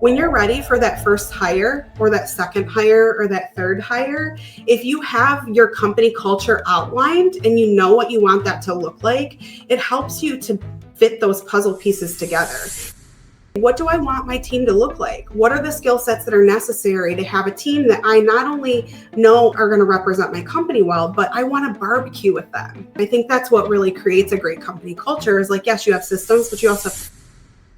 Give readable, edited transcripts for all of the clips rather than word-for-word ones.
When you're ready for that first hire or that second hire or that third hire, if you have your company culture outlined and you know what you want that to look like, it helps you to fit those puzzle pieces together. What do I want my team to look like? What are the skill sets that are necessary to have a team that I not only know are going to represent my company well, but I want to barbecue with them? I think that's what really creates a great company culture is like, yes, you have systems, but you also have.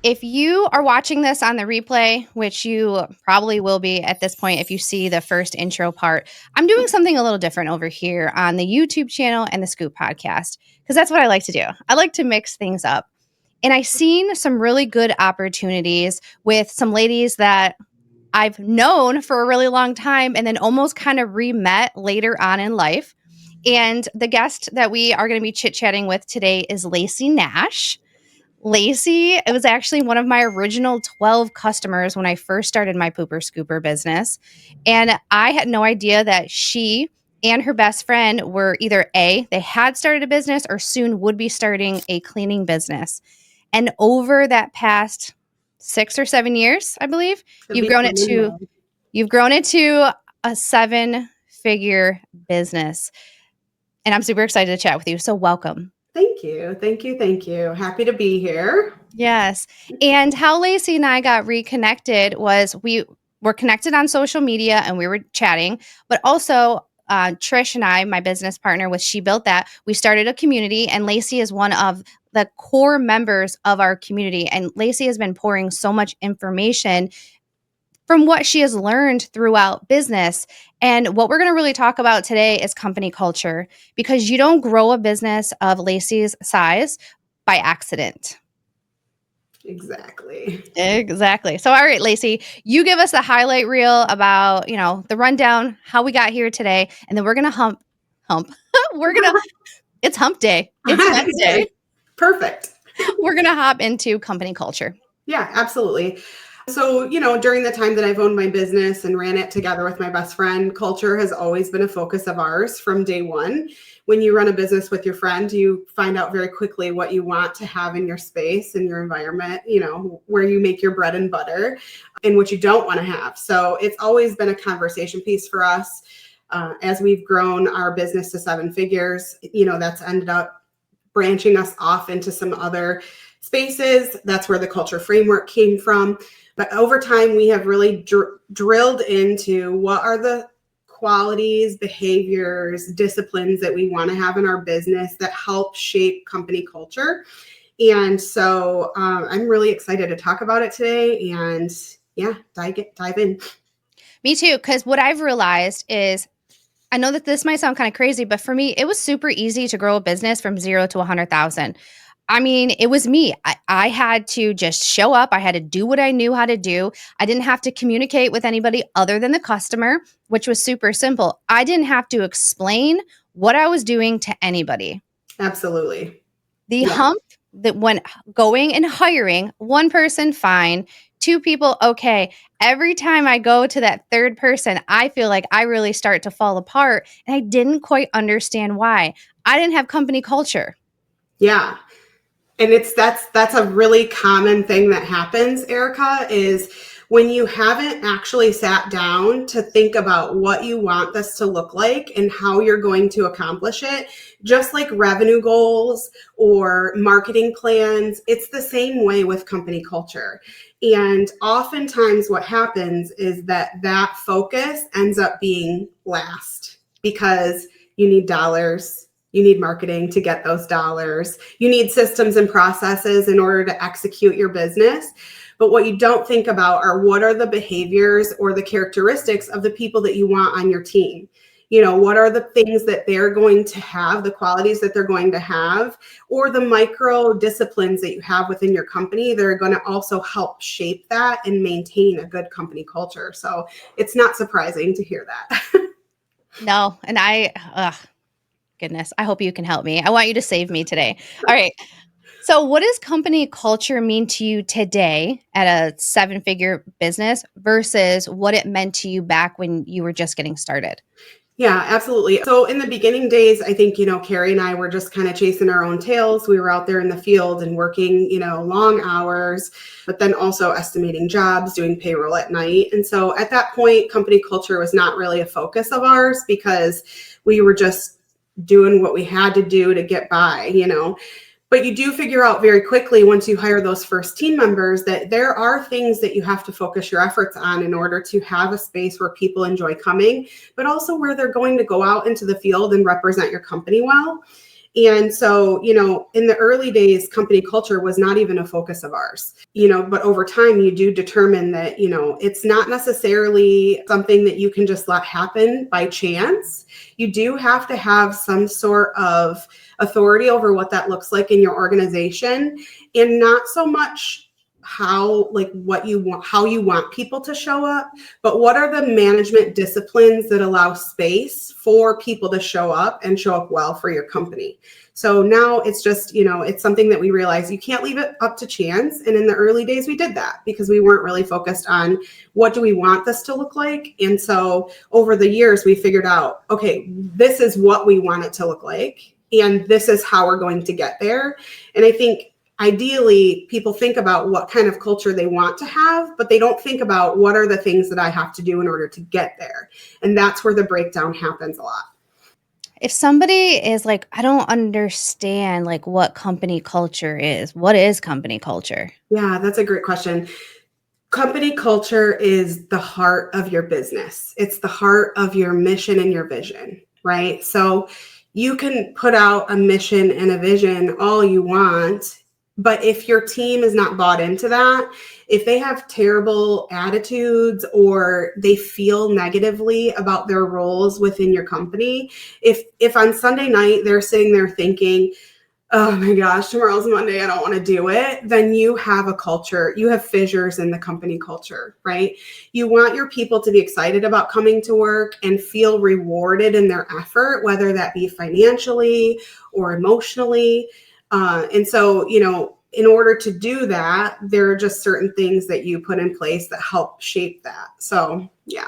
If you are watching this on the replay, which you probably will be at this point if you see the first intro part, I'm doing something a little different over here on the YouTube channel and the Scoop podcast, because that's what I like to do. I like to mix things up. And I've seen some really good opportunities with some ladies that I've known for a really long time and then almost kind of re-met later on in life. And the guest that we are going to be chit-chatting with today is Lacie Nash. Lacy, it was actually one of my original 12 customers when I first started my pooper scooper business. And I had no idea that she and her best friend were either they had started a business or soon would be starting a cleaning business. And over that past 6 or 7 years, I believe, you've grown it to a 7-figure business. And I'm super excited to chat with you. So welcome. Thank you. Thank you. Thank you. Happy to be here. Yes. And how Lacy and I got reconnected was we were connected on social media and we were chatting, but also Trish and I, my business partner with She Built That, we started a community and Lacy is one of the core members of our community. And Lacy has been pouring so much information from what she has learned throughout business. And what we're going to really talk about today is company culture, because you don't grow a business of Lacy's size by accident. Exactly. So, all right, Lacy, you give us the highlight reel about, the rundown, how we got here today. And then we're going to hump. It's hump day. It's Wednesday. Perfect. We're going to hop into company culture. Yeah, absolutely. So, during the time that I've owned my business and ran it together with my best friend, culture has always been a focus of ours from day one. When you run a business with your friend, you find out very quickly what you want to have in your space and your environment, where you make your bread and butter and what you don't want to have. So it's always been a conversation piece for us. As we've grown our business to 7 figures, that's ended up branching us off into some other spaces. That's where the culture framework came from. But over time, we have really drilled into what are the qualities, behaviors, disciplines that we want to have in our business that help shape company culture. And so I'm really excited to talk about it today and dive in. Me too, because what I've realized is, I know that this might sound kind of crazy, but for me, it was super easy to grow a business from 0 to 100,000. I mean, it was me. I had to just show up. I had to do what I knew how to do. I didn't have to communicate with anybody other than the customer, which was super simple. I didn't have to explain what I was doing to anybody. Absolutely. The hump that when going and hiring, one person, fine. 2 people, okay. Every time I go to that third person, I feel like I really start to fall apart. And I didn't quite understand why. I didn't have company culture. Yeah. And that's a really common thing that happens, Erica, is when you haven't actually sat down to think about what you want this to look like and how you're going to accomplish it, just like revenue goals or marketing plans, it's the same way with company culture. And oftentimes what happens is that focus ends up being last because you need dollars. You need marketing to get those dollars. You need systems and processes in order to execute your business. But what you don't think about are what are the behaviors or the characteristics of the people that you want on your team. What are the things that they're going to have, the qualities that they're going to have, or the micro disciplines that you have within your company that are going to also help shape that and maintain a good company culture. So it's not surprising to hear that. No, and goodness, I hope you can help me. I want you to save me today. All right. So what does company culture mean to you today at a 7-figure business versus what it meant to you back when you were just getting started? Yeah, absolutely. So in the beginning days, I think, Carrie and I were just kind of chasing our own tails. We were out there in the field and working, long hours, but then also estimating jobs, doing payroll at night. And so at that point, company culture was not really a focus of ours because we were just doing what we had to do to get by. But you do figure out very quickly once you hire those first team members that there are things that you have to focus your efforts on in order to have a space where people enjoy coming, but also where they're going to go out into the field and represent your company well. And so, in the early days, company culture was not even a focus of ours, but over time, you do determine that, it's not necessarily something that you can just let happen by chance. You do have to have some sort of authority over what that looks like in your organization, and not so much what you want, how you want people to show up, but what are the management disciplines that allow space for people to show up and show up well for your company. So now it's just, it's something that we realize you can't leave it up to chance. And in the early days, we did that because we weren't really focused on what do we want this to look like. And so over the years, we figured out, okay, this is what we want it to look like. And this is how we're going to get there. And I think ideally, people think about what kind of culture they want to have, but they don't think about what are the things that I have to do in order to get there. And that's where the breakdown happens a lot. If somebody is like, I don't understand like what company culture is, what is company culture? Yeah, that's a great question. Company culture is the heart of your business. It's the heart of your mission and your vision, right? So you can put out a mission and a vision all you want, but if your team is not bought into that, if they have terrible attitudes or they feel negatively about their roles within your company, if on Sunday night they're sitting there thinking, oh my gosh, tomorrow's Monday, I don't want to do it, then you have a culture, you have fissures in the company culture, right? You want your people to be excited about coming to work and feel rewarded in their effort, whether that be financially or emotionally. And so, in order to do that, there are just certain things that you put in place that help shape that. So, yeah.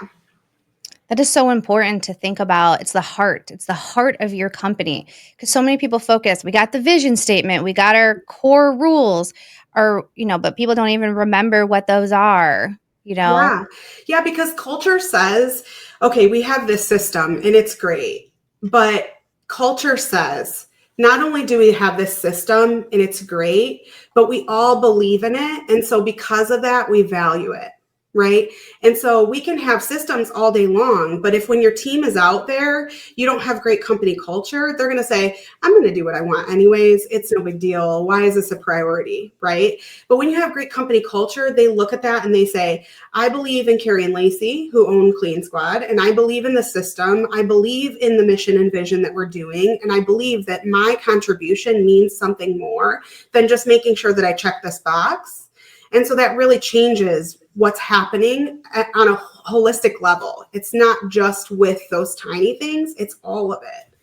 That is so important to think about. It's the heart. It's the heart of your company. Because so many people focus, we got the vision statement, we got our core rules, or, but people don't even remember what those are. Yeah. Yeah, because culture says, okay, we have this system and it's great. But culture says, not only do we have this system and it's great, but we all believe in it. And so because of that, we value it. Right. And so we can have systems all day long, but if when your team is out there, you don't have great company culture, they're going to say, I'm going to do what I want anyways. It's no big deal. Why is this a priority? Right. But when you have great company culture, they look at that and they say, I believe in Carrie and Lacy, who own Clean Squad, and I believe in the system. I believe in the mission and vision that we're doing. And I believe that my contribution means something more than just making sure that I check this box. And so that really changes what's happening on a holistic level. It's not just with those tiny things, it's all of it.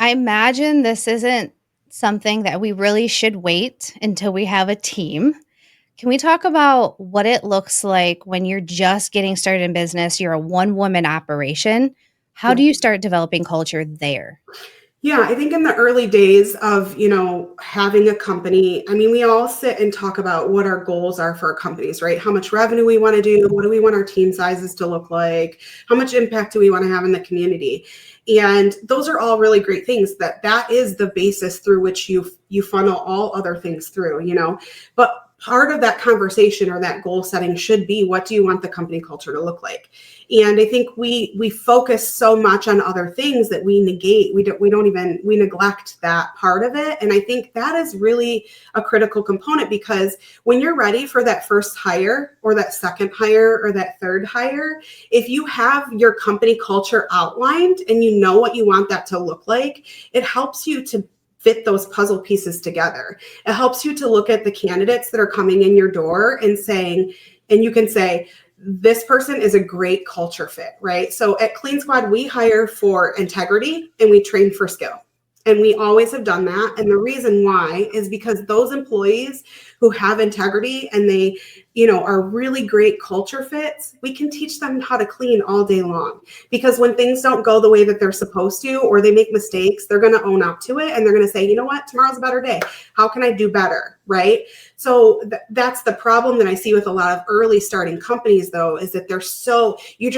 I imagine this isn't something that we really should wait until we have a team. Can we talk about what it looks like when you're just getting started in business? You're a one-woman operation. How do you start developing culture there? Yeah, I think in the early days of, having a company, I mean, we all sit and talk about what our goals are for our companies, right? How much revenue we want to do, what do we want our team sizes to look like, how much impact do we want to have in the community? And those are all really great things that is the basis through which you funnel all other things through. But part of that conversation or that goal setting should be, what do you want the company culture to look like? And I think we focus so much on other things that we negate. We neglect that part of it. And I think that is really a critical component, because when you're ready for that first hire or that second hire or that third hire, if you have your company culture outlined and you know what you want that to look like, it helps you to fit those puzzle pieces together. It helps you to look at the candidates that are coming in your door and you can say, this person is a great culture fit, right? So at Clean Squad, we hire for integrity and we train for skill. And we always have done that. And the reason why is because those employees who have integrity and they, are really great culture fits, we can teach them how to clean all day long. Because when things don't go the way that they're supposed to, or they make mistakes, they're going to own up to it. And they're going to say, you know what, tomorrow's a better day. How can I do better? Right. So that's the problem that I see with a lot of early starting companies, though, is that they're so, you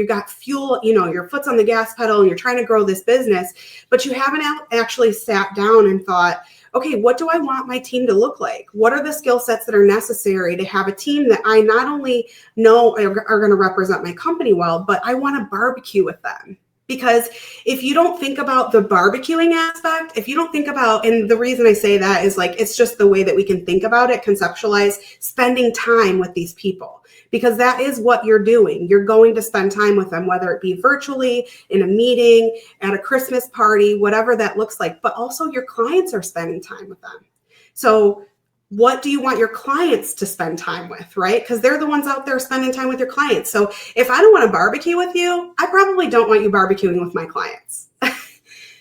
got fuel, your foot's on the gas pedal and you're trying to grow this business, but you haven't actually sat down and thought, okay, what do I want my team to look like? What are the skill sets that are necessary to have a team that I not only know are going to represent my company well, but I want to barbecue with them? Because if you don't think about the barbecuing aspect, if you don't think about, and the reason I say that is like, it's just the way that we can think about it, conceptualize spending time with these people, because that is what you're doing. You're going to spend time with them, whether it be virtually, in a meeting, at a Christmas party, whatever that looks like, but also your clients are spending time with them. So what do you want your clients to spend time with, right? Because they're the ones out there spending time with your clients. So if I don't want to barbecue with you, I probably don't want you barbecuing with my clients.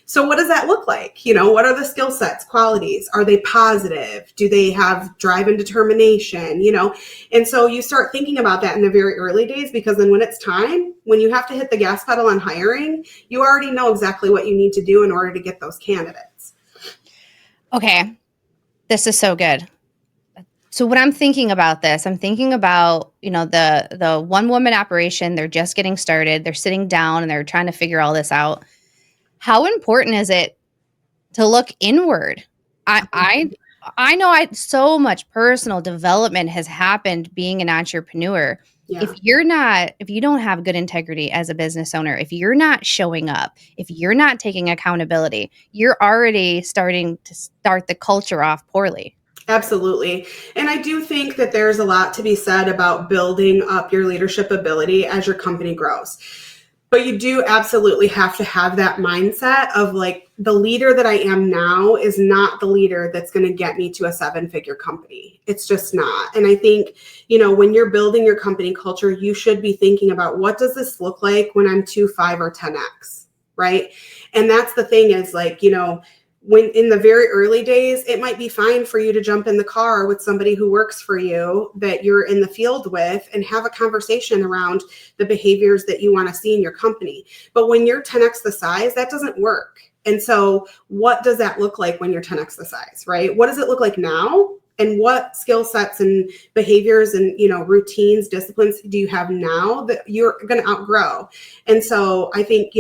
So what does that look like? What are the skill sets, qualities? Are they positive? Do they have drive and determination? And so you start thinking about that in the very early days, because then when it's time, when you have to hit the gas pedal on hiring, you already know exactly what you need to do in order to get those candidates. Okay. This is so good. So when I'm thinking about this, I'm thinking about, the one woman operation, they're just getting started, they're sitting down and they're trying to figure all this out. How important is it to look inward? I know so much personal development has happened being an entrepreneur. Yeah. If you don't have good integrity as a business owner, if you're not showing up, if you're not taking accountability, you're already starting to start the culture off poorly. Absolutely. And I do think that there's a lot to be said about building up your leadership ability as your company grows. But you do absolutely have to have that mindset of like, the leader that I am now is not the leader that's going to get me to a 7-figure company. It's just not. And I think, when you're building your company culture, you should be thinking about, what does this look like when I'm 2, 5, or 10x, right? And that's the thing is like, when in the very early days, it might be fine for you to jump in the car with somebody who works for you that you're in the field with and have a conversation around the behaviors that you want to see in your company. But when you're 10x the size, that doesn't work. And so what does that look like when you're 10x the size, right? What does it look like now? And what skill sets and behaviors and, routines, disciplines do you have now that you're going to outgrow? And so I think,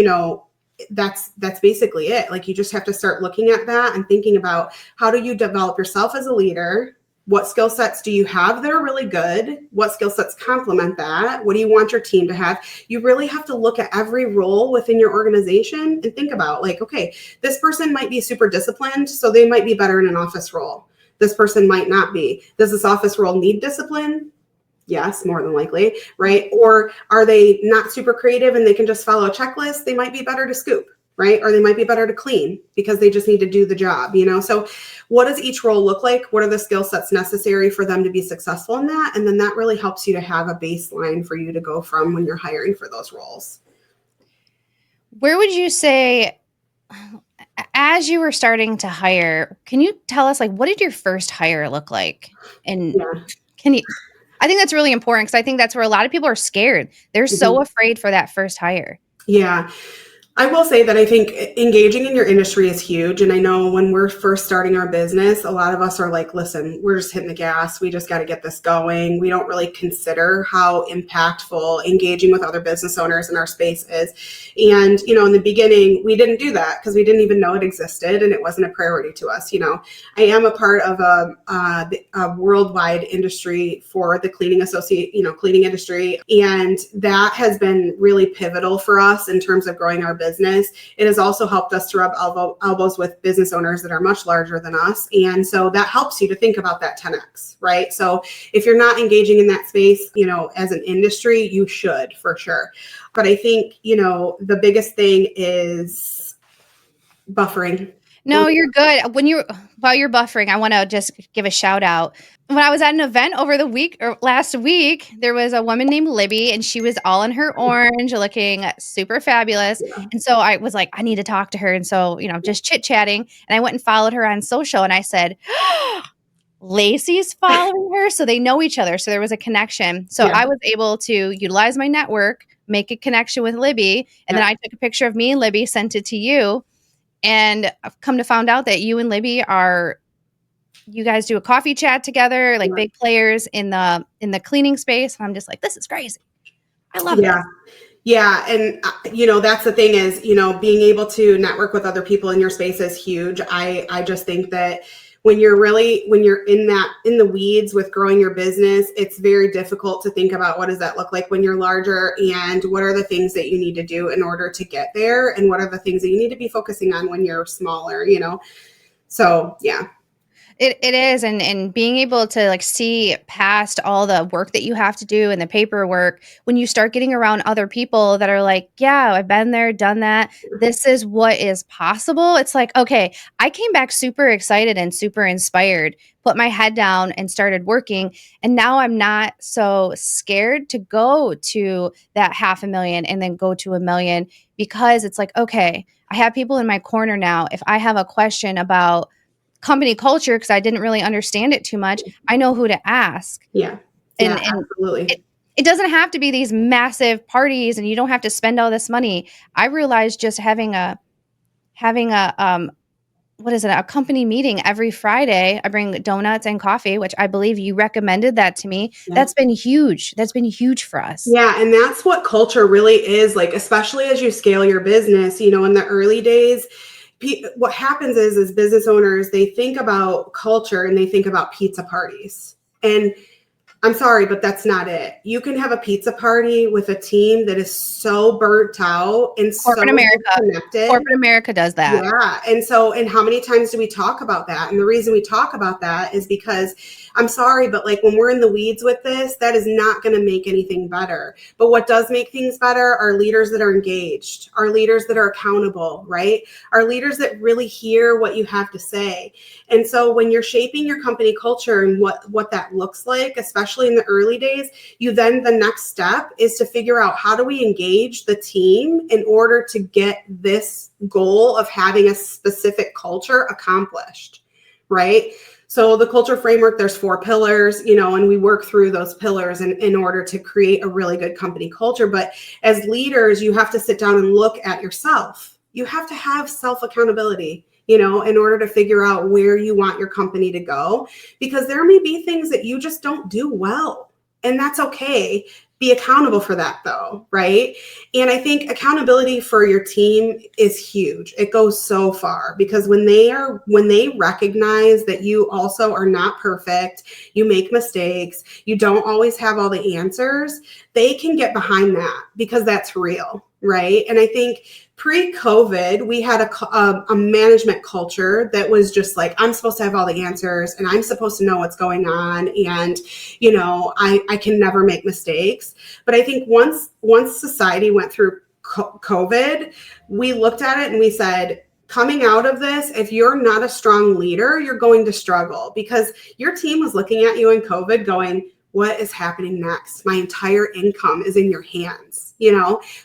that's basically it. Like, you just have to start looking at that and thinking about, how do you develop yourself as a leader? What skill sets do you have that are really good? What skill sets complement that? What do you want your team to have? You really have to look at every role within your organization and think about like, okay, this person might be super disciplined, so they might be better in an office role. This person might not be. Does this office role need discipline? Yes, more than likely, right? Or are they not super creative and they can just follow a checklist? They might be better to scoop, right? Or they might be better to clean because they just need to do the job, So what does each role look like? What are the skill sets necessary for them to be successful in that? And then that really helps you to have a baseline for you to go from when you're hiring for those roles. Where would you say, as you were starting to hire, can you tell us, like, what did your first hire look like? And I think that's really important, because I think that's where a lot of people are scared. They're so afraid for that first hire. Yeah. I will say that I think engaging in your industry is huge. And I know when we're first starting our business, a lot of us are like, listen, we're just hitting the gas. We just got to get this going. We don't really consider how impactful engaging with other business owners in our space is. And, in the beginning, we didn't do that because we didn't even know it existed and it wasn't a priority to us. I am a part of a worldwide industry for the cleaning industry. And that has been really pivotal for us in terms of growing our business. It has also helped us to rub elbows with business owners that are much larger than us. And so that helps you to think about that 10x, right? So if you're not engaging in that space, as an industry, you should for sure. But I think, the biggest thing is buffering. No, you're good. While you're buffering, I want to just give a shout out. When I was at an event over the week or last week, there was a woman named Libby, and she was all in her orange, looking super fabulous. Yeah. And so I was like, I need to talk to her. And so, just chit chatting. And I went and followed her on social, and I said, Lacy's following her, so they know each other. So there was a connection. So Yeah. I was able to utilize my network, make a connection with Libby, and then I took a picture of me and Libby, sent it to you, and I've come to find out that you and Libby you guys do a coffee chat together, like big players in the cleaning space. And I'm just like, this is crazy. I love this. Yeah. And, that's the thing is, being able to network with other people in your space is huge. I just think that when you're in the weeds with growing your business, it's very difficult to think about what does that look like when you're larger, and what are the things that you need to do in order to get there, and what are the things that you need to be focusing on when you're smaller, So, yeah. It is, and being able to like see past all the work that you have to do and the paperwork, when you start getting around other people that are like, yeah, I've been there, done that. This is what is possible. It's like, okay, I came back super excited and super inspired, put my head down and started working. And now I'm not so scared to go to that 500,000 and then go to 1 million, because it's like, okay, I have people in my corner now. If I have a question about company culture, because I didn't really understand it too much, I know who to ask. Yeah. And Absolutely. it doesn't have to be these massive parties, and you don't have to spend all this money. I realized just having a what is it, a company meeting every Friday. I bring donuts and coffee, which I believe you recommended that to me. Yeah. That's been huge. That's been huge for us. Yeah. And that's what culture really is like, especially as you scale your business, in the early days. What happens is business owners, they think about culture and they think about pizza parties. And I'm sorry, but that's not it. You can have a pizza party with a team that is so burnt out and Corporate so America. disconnected. Corporate America does that. Yeah. And how many times do we talk about that? And the reason we talk about that is because, I'm sorry, but like when we're in the weeds with this, that is not going to make anything better. But what does make things better are leaders that are engaged, are leaders that are accountable, right? Are leaders that really hear what you have to say. And so when you're shaping your company culture and what that looks like, especially in the early days, the next step is to figure out, how do we engage the team in order to get this goal of having a specific culture accomplished, right? So the culture framework, there's 4 pillars, and we work through those pillars in order to create a really good company culture. But as leaders, you have to sit down and look at yourself. You have to have self-accountability, in order to figure out where you want your company to go, because there may be things that you just don't do well, and that's okay. Be accountable for that though, right? And I think accountability for your team is huge. It goes so far, because when they recognize that you also are not perfect, you make mistakes, you don't always have all the answers, they can get behind that, because that's real, right? And I think pre-COVID, we had a management culture that was just like, I'm supposed to have all the answers and I'm supposed to know what's going on. And, I can never make mistakes. But I think once society went through COVID, we looked at it and we said, coming out of this, if you're not a strong leader, you're going to struggle, because your team was looking at you in COVID going, what is happening next? My entire income is in your hands,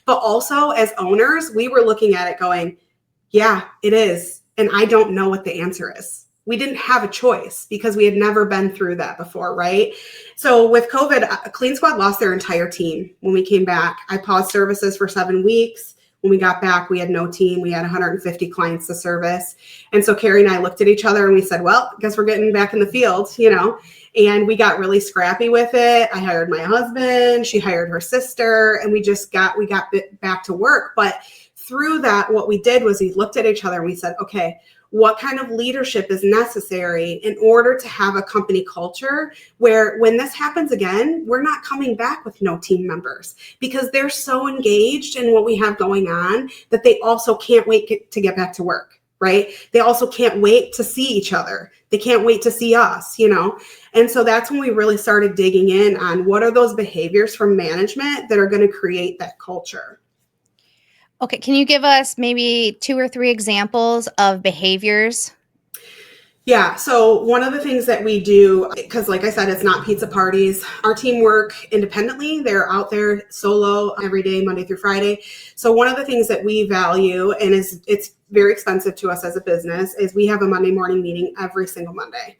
but also as owners, we were looking at it going, yeah, it is. And I don't know what the answer is. We didn't have a choice because we had never been through that before, right? So with COVID, Clean Squad lost their entire team when we came back. I paused services for 7 weeks. When we got back, we had no team. We had 150 clients to service. And so Carrie and I looked at each other and we said, well, I guess we're getting back in the field, and we got really scrappy with it. I hired my husband, she hired her sister, and we got back to work. But through that, what we did was we looked at each other and we said, okay, what kind of leadership is necessary in order to have a company culture where when this happens again, we're not coming back with no team members, because they're so engaged in what we have going on that they also can't wait to get back to work, right? They also can't wait to see each other. They can't wait to see us, And so that's when we really started digging in on what are those behaviors from management that are going to create that culture. Okay, can you give us maybe 2 or 3 examples of behaviors? Yeah, so one of the things that we do, because like I said, it's not pizza parties. Our team work independently. They're out there solo every day, Monday through Friday. So one of the things that we value, and it's very expensive to us as a business, is we have a Monday morning meeting every single Monday.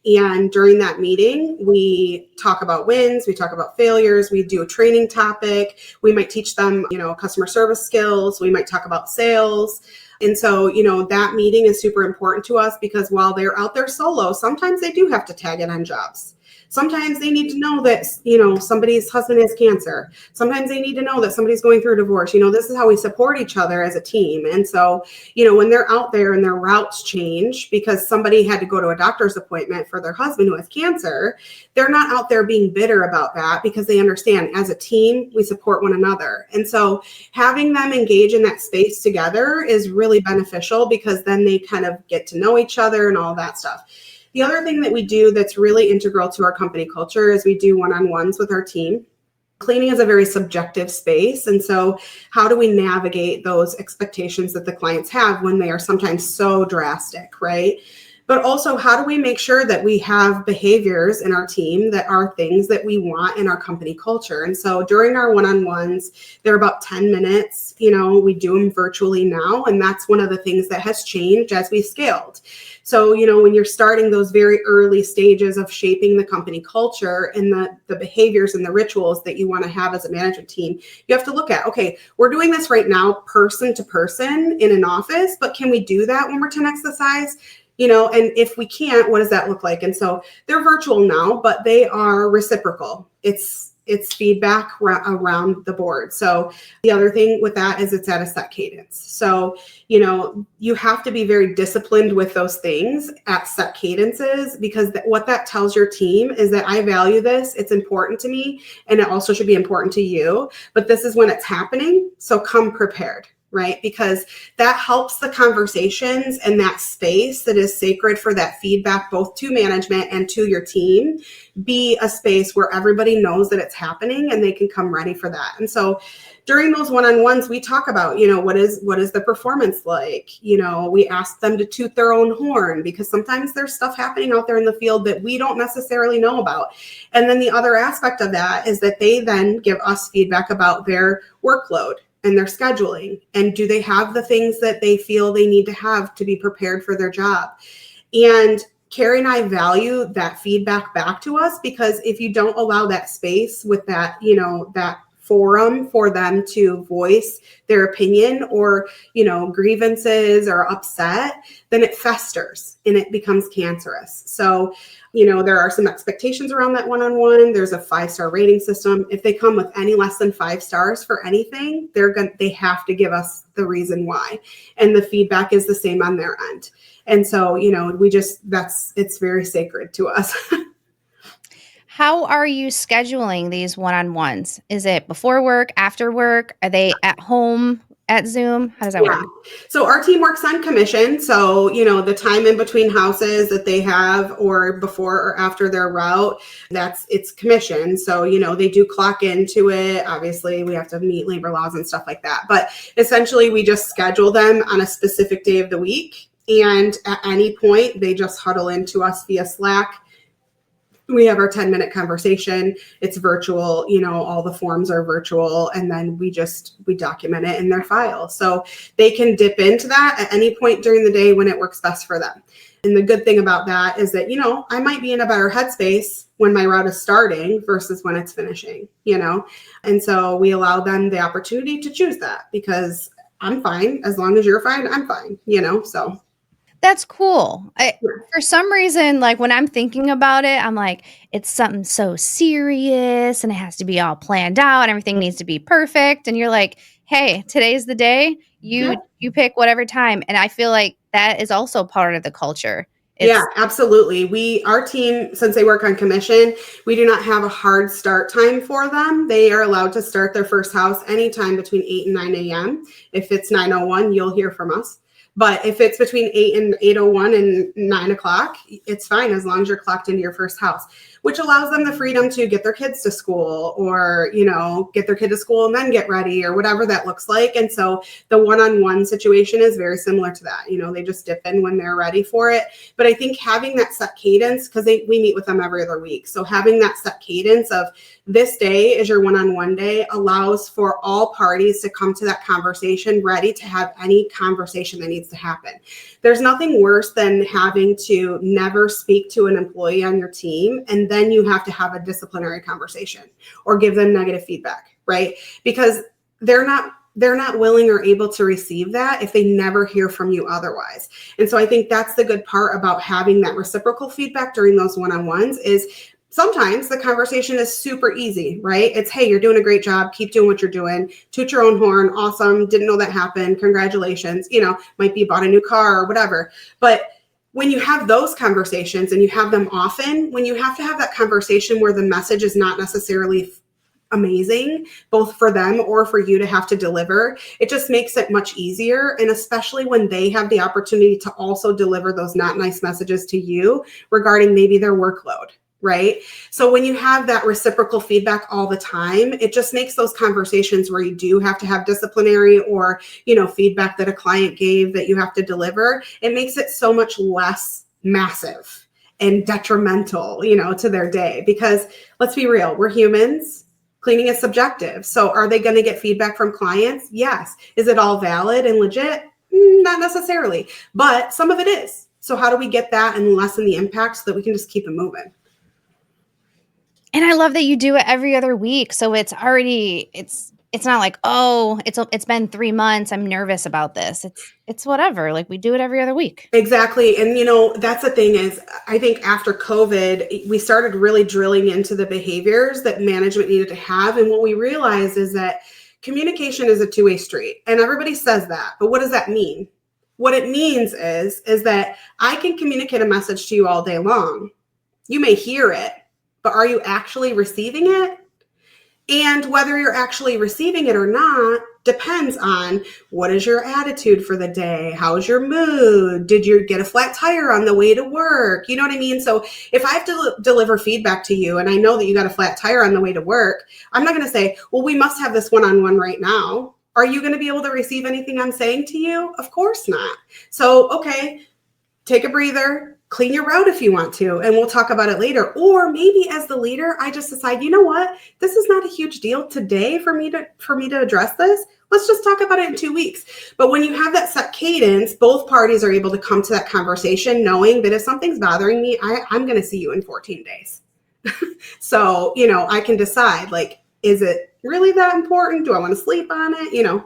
And during that meeting, we talk about wins, we talk about failures, we do a training topic, we might teach them, customer service skills, we might talk about sales. And so, that meeting is super important to us because while they're out there solo, sometimes they do have to tag in on jobs. Sometimes they need to know that, somebody's husband has cancer. Sometimes they need to know that somebody's going through a divorce. This is how we support each other as a team. And so, when they're out there and their routes change because somebody had to go to a doctor's appointment for their husband who has cancer, they're not out there being bitter about that because they understand as a team, we support one another. And so having them engage in that space together is really beneficial because then they kind of get to know each other and all that stuff. The other thing that we do that's really integral to our company culture is we do one-on-ones with our team. Cleaning is a very subjective space. And so how do we navigate those expectations that the clients have when they are sometimes so drastic, right? But also, how do we make sure that we have behaviors in our team that are things that we want in our company culture? And so during our one-on-ones, they're about 10 minutes. We do them virtually now. And that's one of the things that has changed as we scaled. So, when you're starting those very early stages of shaping the company culture and the behaviors and the rituals that you want to have as a management team, you have to look at, okay, we're doing this right now, person to person in an office, but can we do that when we're 10x the size? And if we can't, what does that look like? And so they're virtual now, but they are reciprocal. It's feedback around the board. So the other thing with that is it's at a set cadence. So, you have to be very disciplined with those things at set cadences because what that tells your team is that I value this. It's important to me. And it also should be important to you. But this is when it's happening. So come prepared. Right? Because that helps the conversations and that space that is sacred for that feedback, both to management and to your team, be a space where everybody knows that it's happening and they can come ready for that. And so during those one-on-ones, we talk about, what is the performance like? We ask them to toot their own horn because sometimes there's stuff happening out there in the field that we don't necessarily know about. And then the other aspect of that is that they then give us feedback about their workload and their scheduling, and do they have the things that they feel they need to have to be prepared for their job? And Carrie and I value that feedback back to us because if you don't allow that space with that, that forum for them to voice their opinion or, grievances or upset, then it festers and it becomes cancerous. So, there are some expectations around that one-on-one. There's a 5-star rating system. If they come with any less than 5 stars for anything, they have to give us the reason why. And the feedback is the same on their end. And so, it's very sacred to us. How are you scheduling these one-on-ones? Is it before work, after work? Are they at home at Zoom? How does that work? So our team works on commission. So, the time in between houses that they have or before or after their route, it's commission. So, they do clock into it. Obviously, we have to meet labor laws and stuff like that. But essentially, we just schedule them on a specific day of the week. And at any point, they just huddle into us via Slack. We have our 10-minute conversation. It's virtual, all the forms are virtual. And then we document it in their file. So they can dip into that at any point during the day when it works best for them. And the good thing about that is that, I might be in a better headspace when my route is starting versus when it's finishing, And so we allow them the opportunity to choose that because I'm fine. As long as you're fine, I'm fine, so. That's cool. For some reason, like when I'm thinking about it, I'm like, it's something so serious and it has to be all planned out and everything needs to be perfect. And you're like, hey, today's the day. You pick whatever time. And I feel like that is also part of the culture. Yeah, absolutely. Our team, since they work on commission, we do not have a hard start time for them. They are allowed to start their first house anytime between 8 and 9 a.m. If it's 9:01, you'll hear from us. But if it's between 8 and 8:01 and 9 o'clock, it's fine as long as you're clocked into your first house. which allows them the freedom to get their kids to school or, get their kid to school and then get ready or whatever that looks like. And so the one-on-one situation is very similar to that. They just dip in when they're ready for it. But I think having that set cadence, because we meet with them every other week. So having that set cadence of this day is your one-on-one day allows for all parties to come to that conversation ready to have any conversation that needs to happen. There's nothing worse than having to never speak to an employee on your team, and then you have to have a disciplinary conversation or give them negative feedback, right? Because they're not willing or able to receive that if they never hear from you otherwise. And so I think that's the good part about having that reciprocal feedback during those one-on-ones is sometimes the conversation is super easy, right? It's, hey, you're doing a great job. Keep doing what you're doing. Toot your own horn. Awesome. Didn't know that happened. Congratulations. Might be bought a new car or whatever. But when you have those conversations and you have them often, when you have to have that conversation where the message is not necessarily amazing, both for them or for you to have to deliver, it just makes it much easier. And especially when they have the opportunity to also deliver those not nice messages to you regarding maybe their workload. Right? So when you have that reciprocal feedback all the time, it just makes those conversations where you do have to have disciplinary or, feedback that a client gave that you have to deliver, it makes it so much less massive and detrimental, to their day. Because let's be real, we're humans. Cleaning is subjective. So are they going to get feedback from clients? Yes. Is it all valid and legit? Not necessarily, but some of it is. So how do we get that and lessen the impact so that we can just keep it moving? And I love that you do it every other week. So it's not like, oh, it's been 3 months. I'm nervous about this. It's whatever. Like we do it every other week. Exactly. And that's the thing is, I think after COVID, we started really drilling into the behaviors that management needed to have. And what we realized is that communication is a two-way street. And everybody says that, but what does that mean? What it means is that I can communicate a message to you all day long. You may hear it, but are you actually receiving it? And whether you're actually receiving it or not depends on what is your attitude for the day? How's your mood? Did you get a flat tire on the way to work? You know what I mean? So if I have to deliver feedback to you and I know that you got a flat tire on the way to work, I'm not going to say, well, we must have this one-on-one right now. Are you going to be able to receive anything I'm saying to you? Of course not. So, okay, take a breather. Clean your route if you want to, and we'll talk about it later. Or maybe as the leader, I just decide, you know what? This is not a huge deal today for me to address this. Let's just talk about it in 2 weeks. But when you have that set cadence, both parties are able to come to that conversation knowing that if something's bothering me, I'm going to see you in 14 days. So, I can decide, like, is it really that important? Do I want to sleep on it?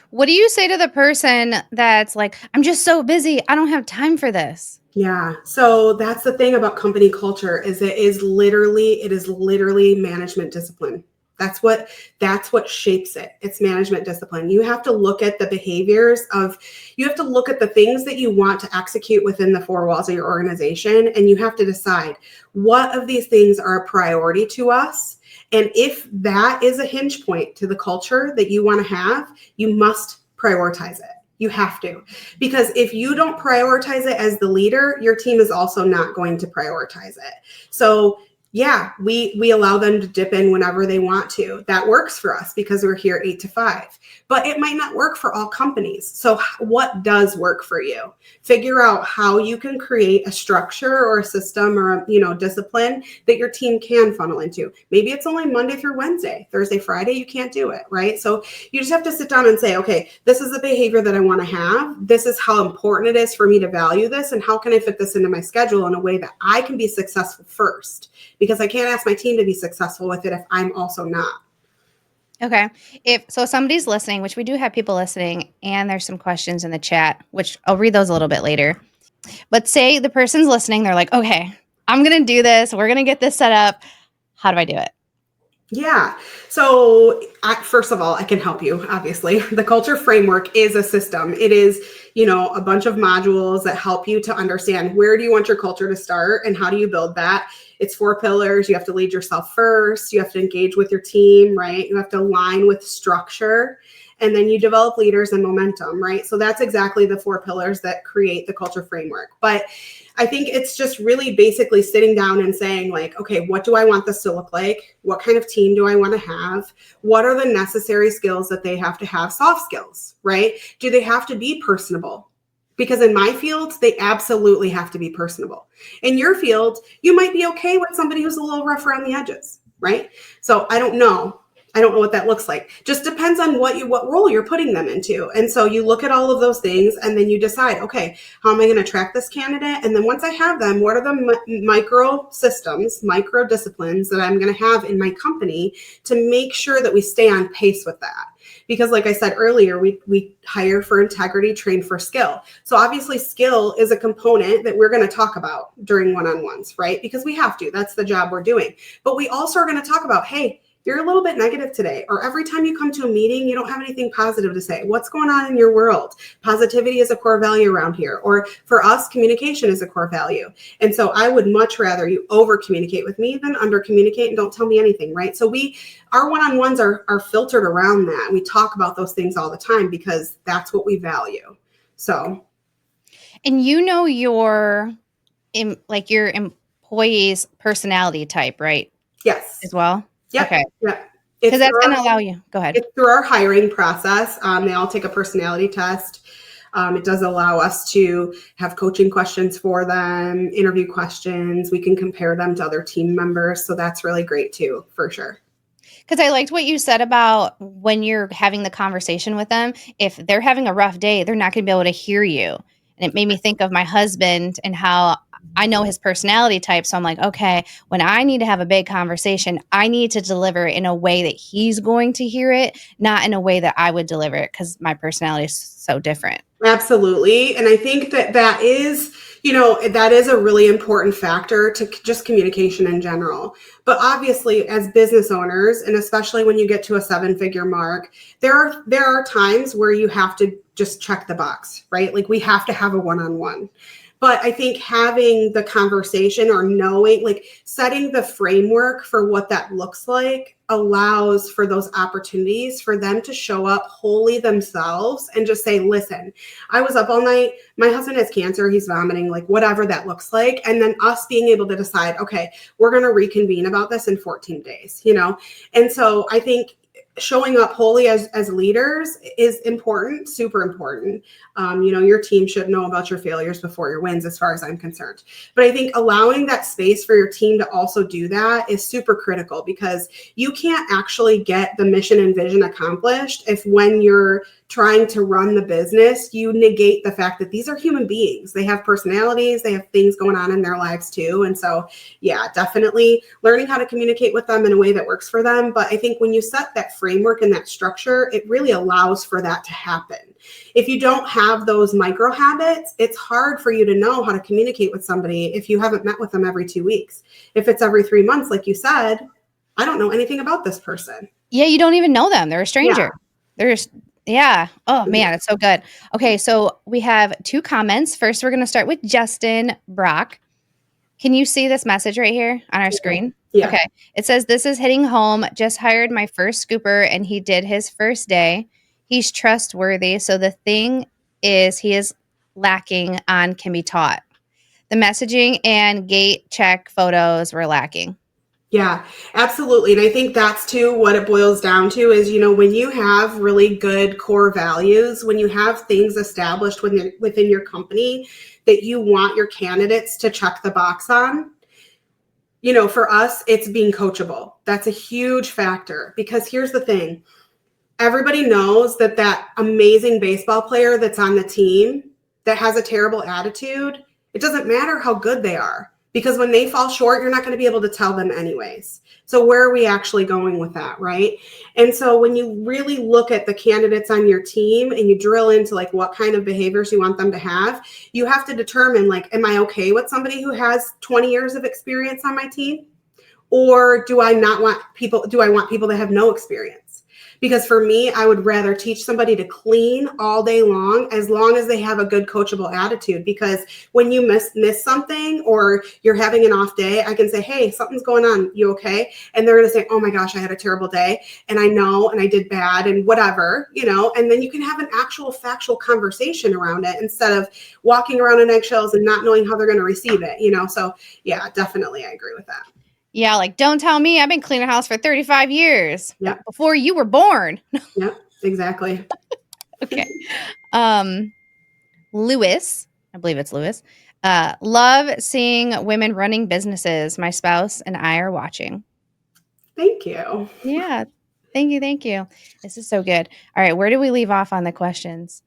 What do you say to the person that's like, I'm just so busy. I don't have time for this. Yeah. So that's the thing about company culture is it is literally management discipline. That's what shapes it. It's management discipline. You have to look at the behaviors you have to look at the things that you want to execute within the four walls of your organization. And you have to decide what of these things are a priority to us. And if that is a hinge point to the culture that you want to have, you must prioritize it. You have to, because if you don't prioritize it as the leader, your team is also not going to prioritize it. So yeah, we allow them to dip in whenever they want to. That works for us because we're here 8 to 5, but it might not work for all companies. So what does work for you? Figure out how you can create a structure or a system or a, discipline that your team can funnel into. Maybe it's only Monday through Wednesday, Thursday, Friday, you can't do it, right? So you just have to sit down and say, okay, this is the behavior that I want to have. This is how important it is for me to value this. And how can I fit this into my schedule in a way that I can be successful first? Because I can't ask my team to be successful with it if I'm also not. Okay. If somebody's listening, which we do have people listening, and there's some questions in the chat, which I'll read those a little bit later. But say the person's listening, they're like, okay, I'm going to do this. We're going to get this set up. How do I do it? Yeah. So First of all, I can help you, obviously. The culture framework is a system. It is, a bunch of modules that help you to understand where do you want your culture to start and how do you build that. It's 4 pillars. You have to lead yourself first. You have to engage with your team, right? You have to align with structure. And then you develop leaders and momentum, right? So that's exactly the 4 pillars that create the culture framework. But I think it's just really basically sitting down and saying like, okay, what do I want this to look like? What kind of team do I want to have? What are the necessary skills that they have to have? Soft skills, right? Do they have to be personable? Because in my field, they absolutely have to be personable. In your field, you might be okay with somebody who's a little rough around the edges, right? So I don't know. I don't know what that looks like. Just depends on what role you're putting them into. And so you look at all of those things and then you decide, okay, how am I going to track this candidate? And then once I have them, what are the micro systems, micro disciplines that I'm going to have in my company to make sure that we stay on pace with that? Because like I said earlier, we hire for integrity, train for skill. So obviously skill is a component that we're going to talk about during one-on-ones, right? Because we have to. That's the job we're doing. But we also are going to talk about, hey, you're a little bit negative today, or every time you come to a meeting, you don't have anything positive to say. What's going on in your world? Positivity is a core value around here. Or for us, communication is a core value. And so I would much rather you over communicate with me than under communicate and don't tell me anything, right? So our one-on-ones are filtered around that. We talk about those things all the time because that's what we value. So. And your employee's personality type, right? Yes. As well? Yep. Okay. Yep. Because that's going to allow you. Go ahead. It's through our hiring process. They all take a personality test. It does allow us to have coaching questions for them, interview questions. We can compare them to other team members. So that's really great too, for sure. Because I liked what you said about when you're having the conversation with them. If they're having a rough day, they're not going to be able to hear you. And it made me think of my husband and how I know his personality type. So I'm like, okay, when I need to have a big conversation, I need to deliver in a way that he's going to hear it, not in a way that I would deliver it because my personality is so different. Absolutely. And I think that is, that is a really important factor to just communication in general. But obviously, as business owners, and especially when you get to a 7-figure mark, there are times where you have to just check the box, right? Like we have to have a one-on-one. But I think having the conversation or knowing, like setting the framework for what that looks like allows for those opportunities for them to show up wholly themselves and just say, listen, I was up all night. My husband has cancer. He's vomiting, like whatever that looks like. And then us being able to decide, okay, we're going to reconvene about this in 14 days, And so I think showing up wholly as leaders is important, super important. Your team should know about your failures before your wins, as far as I'm concerned. But I think allowing that space for your team to also do that is super critical because you can't actually get the mission and vision accomplished if when you're trying to run the business, you negate the fact that these are human beings. They have personalities, they have things going on in their lives too. And so, yeah, definitely learning how to communicate with them in a way that works for them. But I think when you set that framework and that structure, it really allows for that to happen. If you don't have those micro habits, it's hard for you to know how to communicate with somebody if you haven't met with them every 2 weeks. If it's every 3 months, like you said, I don't know anything about this person. Yeah, you don't even know them. They're a stranger. Yeah. Oh, man, it's so good. Okay, so we have 2 comments. First, we're going to start with Justin Brock. Can you see this message right here on our screen? Yeah. Okay. It says, this is hitting home. Just hired my first scooper, and he did his first day. He's trustworthy. So the thing is, he is lacking on can be taught. The messaging and gate check photos were lacking. Yeah, absolutely. And I think that's too what it boils down to is, when you have really good core values, when you have things established within your company that you want your candidates to check the box on, for us, it's being coachable. That's a huge factor because here's the thing. Everybody knows that amazing baseball player that's on the team that has a terrible attitude, it doesn't matter how good they are. Because when they fall short, you're not going to be able to tell them anyways. So where are we actually going with that, right? And so when you really look at the candidates on your team and you drill into like what kind of behaviors you want them to have, you have to determine like, am I okay with somebody who has 20 years of experience on my team? Or do I want people to have no experience? Because for me, I would rather teach somebody to clean all day long as they have a good coachable attitude. Because when you miss something or you're having an off day, I can say, hey, something's going on. You okay? And they're going to say, oh my gosh, I had a terrible day. And I know, and I did bad and whatever, and then you can have an actual factual conversation around it instead of walking around on eggshells and not knowing how they're going to receive it, So yeah, definitely. I agree with that. Yeah, like, don't tell me I've been cleaning a house for 35 years. Yep. Before you were born. Yep, exactly. Okay. Lewis, I believe it's Lewis. Love seeing women running businesses. My spouse and I are watching. Thank you. Yeah. Thank you. Thank you. This is so good. All right. Where do we leave off on the questions?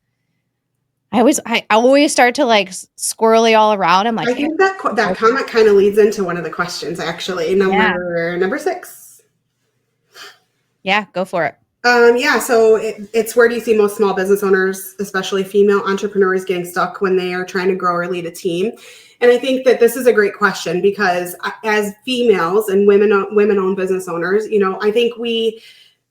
I always start to like squirrely all around. I'm like, I think that comment kind of leads into one of the questions, actually. Number 6. Yeah, go for it. So it's where do you see most small business owners, especially female entrepreneurs, getting stuck when they are trying to grow or lead a team? And I think that this is a great question because as females and women-owned business owners, I think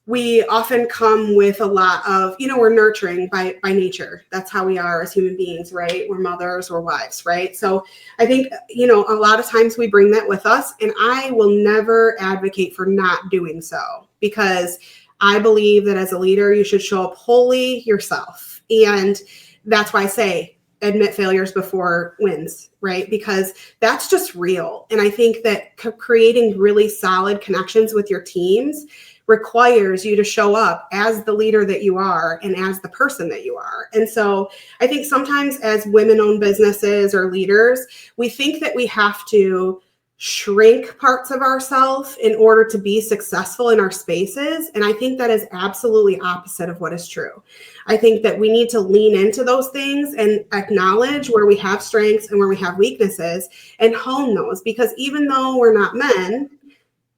we often come with a lot of, we're nurturing by nature. That's how we are as human beings, right? We're mothers, we're wives, right? So I think, a lot of times we bring that with us, and I will never advocate for not doing so because I believe that as a leader, you should show up wholly yourself. And that's why I say admit failures before wins, right? Because that's just real. And I think that creating really solid connections with your teams requires you to show up as the leader that you are and as the person that you are. And so I think sometimes as women-owned businesses or leaders, we think that we have to shrink parts of ourselves in order to be successful in our spaces. And I think that is absolutely opposite of what is true. I think that we need to lean into those things and acknowledge where we have strengths and where we have weaknesses and hone those, because even though we're not men,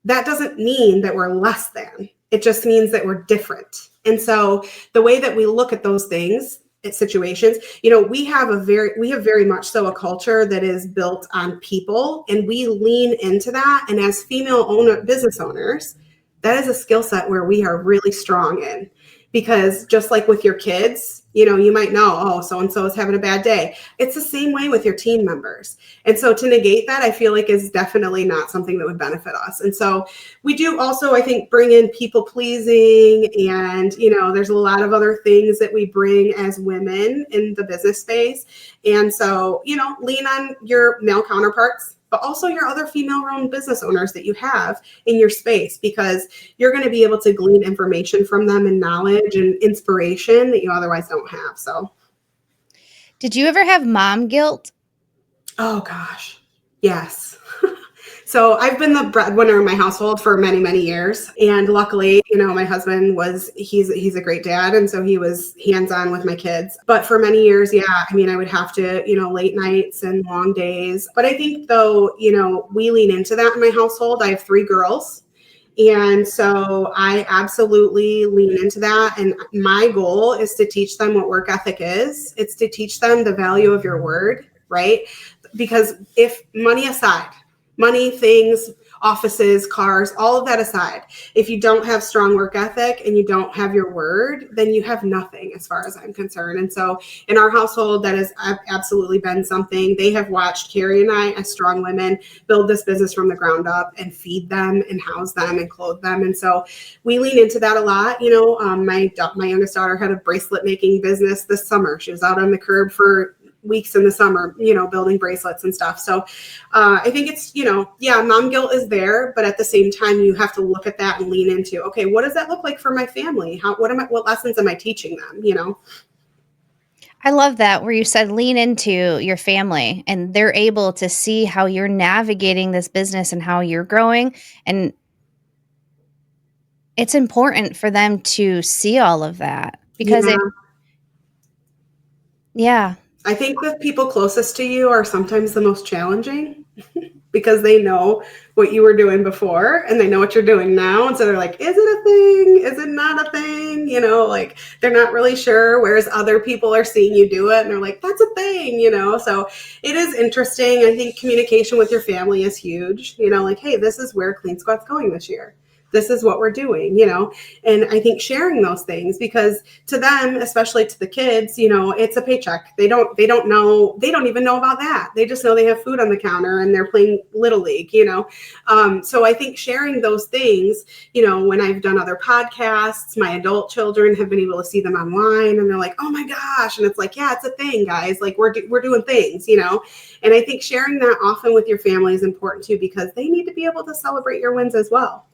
that doesn't mean that we're less than. It just means that we're different. And so the way that we look at those things, at situations, we have very much so a culture that is built on people, and we lean into that. And as business owners, that is a skill set where we are really strong in. Because just like with your kids, you might know, oh, so-and-so is having a bad day. It's the same way with your team members. And so to negate that, I feel like is definitely not something that would benefit us. And so we do also, I think, bring in people pleasing, and, there's a lot of other things that we bring as women in the business space. And so, lean on your male counterparts, but also your other female-owned business owners that you have in your space, because you're going to be able to glean information from them and knowledge and inspiration that you otherwise don't have. So, did you ever have mom guilt? Oh gosh, yes. So I've been the breadwinner in my household for many, many years. And luckily, my husband he's a great dad. And so he was hands-on with my kids. But for many years, I would have to, late nights and long days. But I think though, we lean into that in my household. I have 3 girls. And so I absolutely lean into that. And my goal is to teach them what work ethic is. It's to teach them the value of your word, right? Because if money, things, offices, cars, all of that aside, if you don't have strong work ethic and you don't have your word, then you have nothing as far as I'm concerned. And so in our household, that has absolutely been something. They have watched Carrie and I, as strong women, build this business from the ground up and feed them and house them and clothe them. And so we lean into that a lot. My youngest daughter had a bracelet making business this summer. She was out on the curb for weeks in the summer, building bracelets and stuff. So I think it's, mom guilt is there, but at the same time, you have to look at that and lean into, okay, what does that look like for my family? What lessons am I teaching them? I love that where you said lean into your family, and they're able to see how you're navigating this business and how you're growing. And it's important for them to see all of that because I think the people closest to you are sometimes the most challenging because they know what you were doing before and they know what you're doing now. And so they're like, is it a thing? Is it not a thing? They're not really sure, whereas other people are seeing you do it and they're like, that's a thing, So it is interesting. I think communication with your family is huge, hey, this is where Clean Squat's going this year. This is what we're doing, And I think sharing those things, because to them, especially to the kids, it's a paycheck. They don't know, they don't even know about that. They just know they have food on the counter and they're playing Little League, So I think sharing those things, when I've done other podcasts, my adult children have been able to see them online and they're like, oh my gosh. And it's like, yeah, it's a thing, guys. Like we're doing things, And I think sharing that often with your family is important too, because they need to be able to celebrate your wins as well.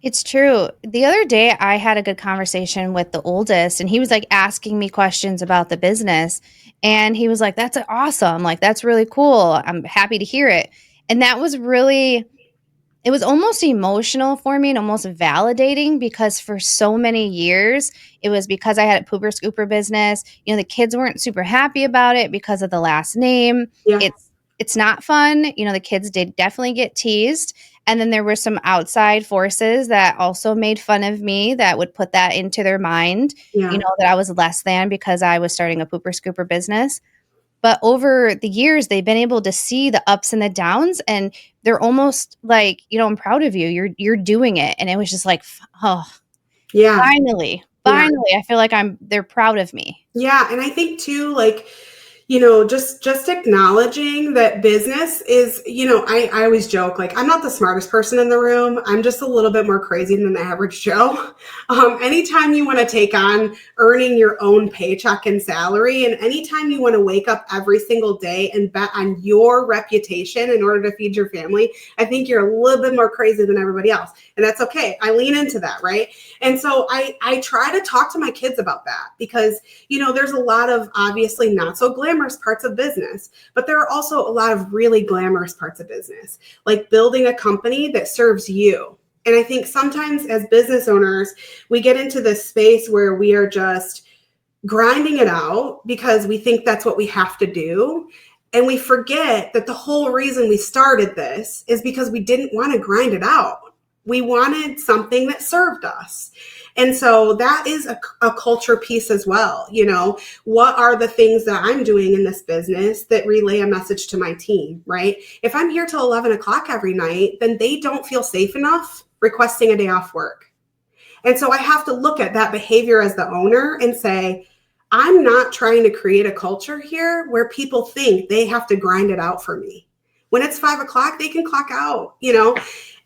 It's true. The other day, I had a good conversation with the oldest, and he was like asking me questions about the business. And he was like, that's awesome. Like, that's really cool. I'm happy to hear it. And that was really, it was almost emotional for me and almost validating, because for so many years, it was because I had a pooper scooper business. The kids weren't super happy about it because of the last name. Yeah. It's not fun. The kids did definitely get teased. And then there were some outside forces that also made fun of me, that would put that into their mind, Yeah. that I was less than because I was starting a pooper scooper business. But over the years, they've been able to see the ups and the downs, and they're almost like, I'm proud of you. You're doing it. And it was just like, oh, Yeah. finally, Yeah. I feel like they're proud of me. Yeah. And I think too, like, just acknowledging that business is, I always joke, like, I'm not the smartest person in the room. I'm just a little bit more crazy than the average Joe. Anytime you want to take on earning your own paycheck and salary, and anytime you want to wake up every single day and bet on your reputation in order to feed your family, I think you're a little bit more crazy than everybody else. And that's okay. I lean into that, right? And so I try to talk to my kids about that, because, there's a lot of obviously not so glamorous parts of business, but there are also a lot of really glamorous parts of business, like building a company that serves you. And I think sometimes as business owners, we get into this space where we are just grinding it out because we think that's what we have to do. And we forget that the whole reason we started this is because we didn't want to grind it out. We wanted something that served us. And so that is a culture piece as well. What are the things that I'm doing in this business that relay a message to my team, right? If I'm here till 11 o'clock every night, then they don't feel safe enough requesting a day off work. And so I have to look at that behavior as the owner and say, I'm not trying to create a culture here where people think they have to grind it out for me. When it's 5 o'clock, they can clock out,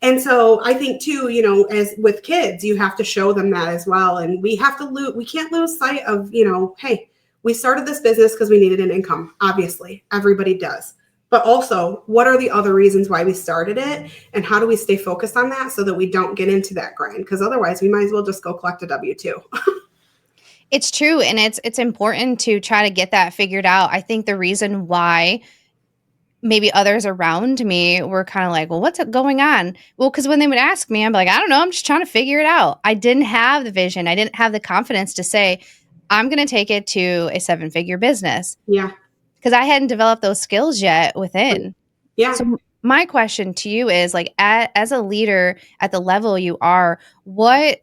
And so I think too, as with kids, you have to show them that as well. And we can't lose sight of, hey, we started this business because we needed an income. Obviously, everybody does. But also, what are the other reasons why we started it? And how do we stay focused on that so that we don't get into that grind? Because otherwise, we might as well just go collect a W-2. It's true. And it's important to try to get that figured out. I think the reason why maybe others around me were kind of like, well, what's going on? Well, because when they would ask me, I'm like, I don't know. I'm just trying to figure it out. I didn't have the vision. I didn't have the confidence to say, I'm going to take it to a 7-figure business. Yeah. Because I hadn't developed those skills yet within. Yeah. So my question to you is, like, as a leader at the level you are, what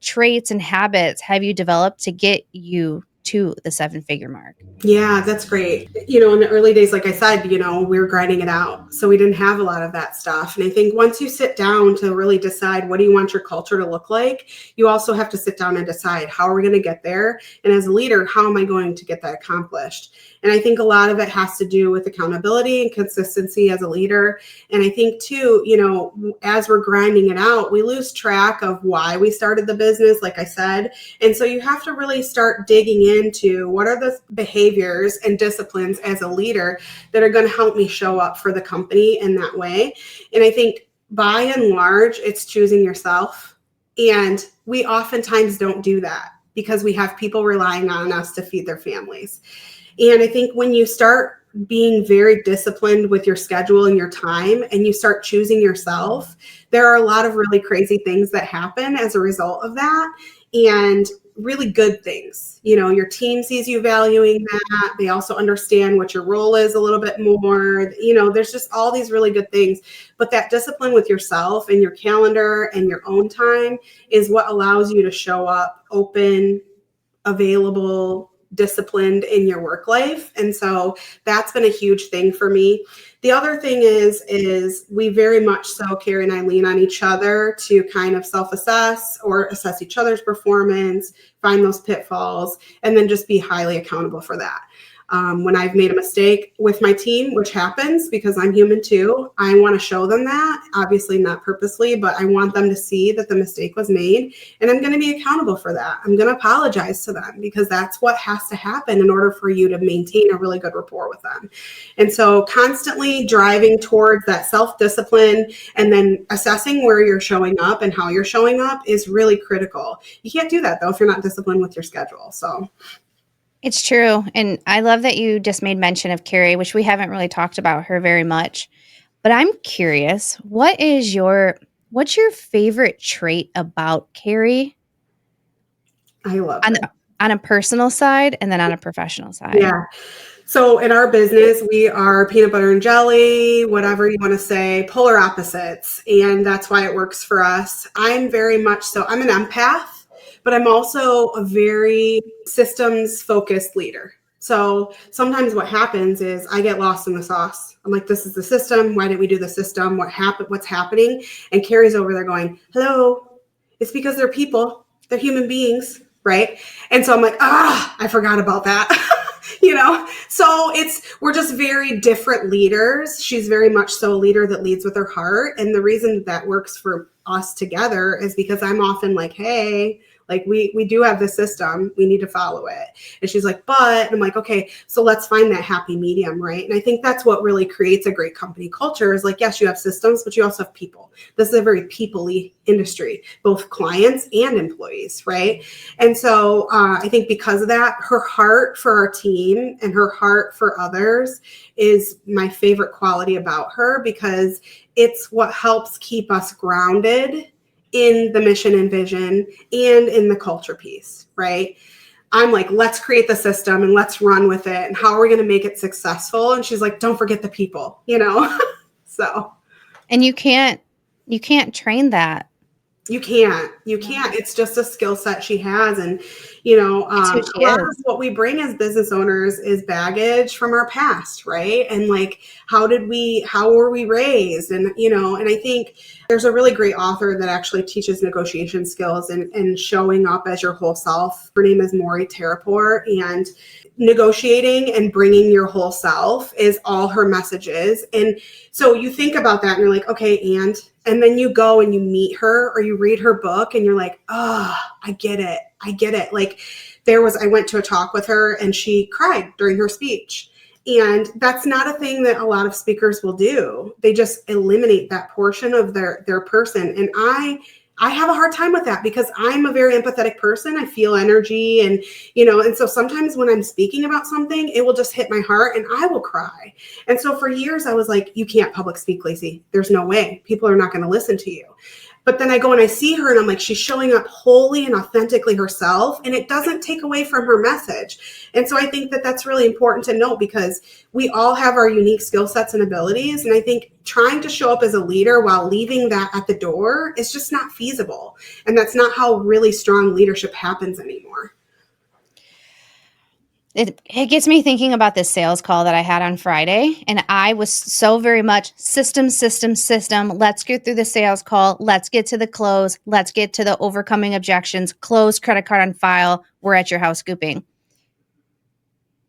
traits and habits have you developed to get you to the 7-figure mark? Yeah, that's great. In the early days, like I said, we were grinding it out. So we didn't have a lot of that stuff. And I think once you sit down to really decide what do you want your culture to look like, you also have to sit down and decide, how are we going to get there? And as a leader, how am I going to get that accomplished? And I think a lot of it has to do with accountability and consistency as a leader. And I think too, as we're grinding it out, we lose track of why we started the business, like I said. And so you have to really start digging into what are the behaviors and disciplines as a leader that are going to help me show up for the company in that way. And I think by and large, it's choosing yourself. And we oftentimes don't do that because we have people relying on us to feed their families. And I think when you start being very disciplined with your schedule and your time, and you start choosing yourself, there are a lot of really crazy things that happen as a result of that, and really good things. Your team sees you valuing that. They also understand what your role is a little bit more. There's just all these really good things. But that discipline with yourself and your calendar and your own time is what allows you to show up open, available, disciplined in your work life. And so that's been a huge thing for me. The other thing is we very much so, Carrie and I lean on each other to kind of self-assess or assess each other's performance, find those pitfalls, and then just be highly accountable for that. When I've made a mistake with my team, which happens because I'm human too, I want to show them that, obviously not purposely, but I want them to see that the mistake was made, and I'm going to be accountable for that. I'm going to apologize to them because that's what has to happen in order for you to maintain a really good rapport with them. And so constantly driving towards that self-discipline and then assessing where you're showing up and how you're showing up is really critical. You can't do that though if you're not disciplined with your schedule. So It's true. And I love that you just made mention of Carrie, which we haven't really talked about her very much. But I'm curious, what's your favorite trait about Carrie I love on it. on a personal side and then on a professional side? Yeah. So in our business, we are peanut butter and jelly, whatever you want to say, polar opposites. And that's why it works for us. I'm very much so, I'm an empath, but I'm also a very systems focused leader. So sometimes what happens is I get lost in the sauce. I'm like, this is the system. Why didn't we do the system? What happened? What's happening? And Carrie's over there going, hello, it's because they're people. They're human beings, right? And so I'm like, I forgot about that. So we're just very different leaders. She's very much so a leader that leads with her heart. And the reason that works for us together is because I'm often like, hey, like we do have this system, we need to follow it. And she's like, but I'm like, okay, so let's find that happy medium, right? And I think that's what really creates a great company culture is like, yes, you have systems, but you also have people. This is a very people-y industry, both clients and employees, right? And so I think because of that, her heart for our team and her heart for others is my favorite quality about her because it's what helps keep us grounded in the mission and vision and in the culture piece, right? I'm like, let's create the system and let's run with it. And how are we going to make it successful? And she's like, don't forget the people, so. And you can't train that. You can't. It's just a skill set she has. And, It's who she a lot of is. what we bring as business owners is baggage from our past, right? And like, how were we raised? And, and I think there's a really great author that actually teaches negotiation skills and showing up as your whole self. Her name is Maury Terraport, and negotiating and bringing your whole self is all her messages. And so you think about that and you're like, okay, and then you go and you meet her or you read her book and you're like, I get it. Like I went to a talk with her and she cried during her speech. And that's not a thing that a lot of speakers will do. They just eliminate that portion of their person. And I have a hard time with that because I'm a very empathetic person. I feel energy and so sometimes when I'm speaking about something, it will just hit my heart and I will cry. And so for years I was like, you can't public speak, Lacie. There's no way. People are not going to listen to you. But then I go and I see her and I'm like, she's showing up wholly and authentically herself, and it doesn't take away from her message. And so I think that that's really important to note because we all have our unique skill sets and abilities. And I think trying to show up as a leader while leaving that at the door is just not feasible. And that's not how really strong leadership happens anymore. It gets me thinking about this sales call that I had on Friday, and I was so very much system. Let's get through the sales call. Let's get to the close. Let's get to the overcoming objections. Close, credit card on file. We're at your house scooping.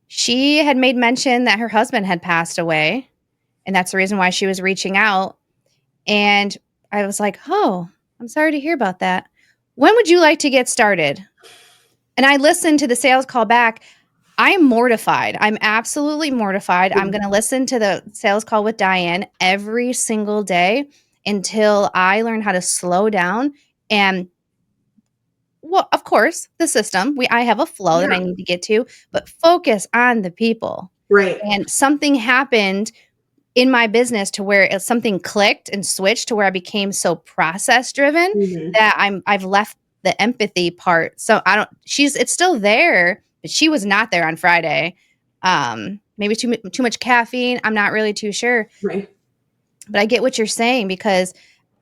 She had made mention that her husband had passed away, and that's the reason why she was reaching out. And I was like, oh, I'm sorry to hear about that. When would you like to get started? And I listened to the sales call back. I am mortified. I'm absolutely mortified. I'm going to listen to the sales call with Diane every single day until I learn how to slow down and, well, of course, the system. I have a flow that I need to get to, but focus on the people. Right. And something happened in my business to where something clicked and switched to where I became so process driven that I've left the empathy part. So it's still there, but she was not there on Friday. Maybe too much caffeine. I'm not really too sure. Right. But I get what you're saying because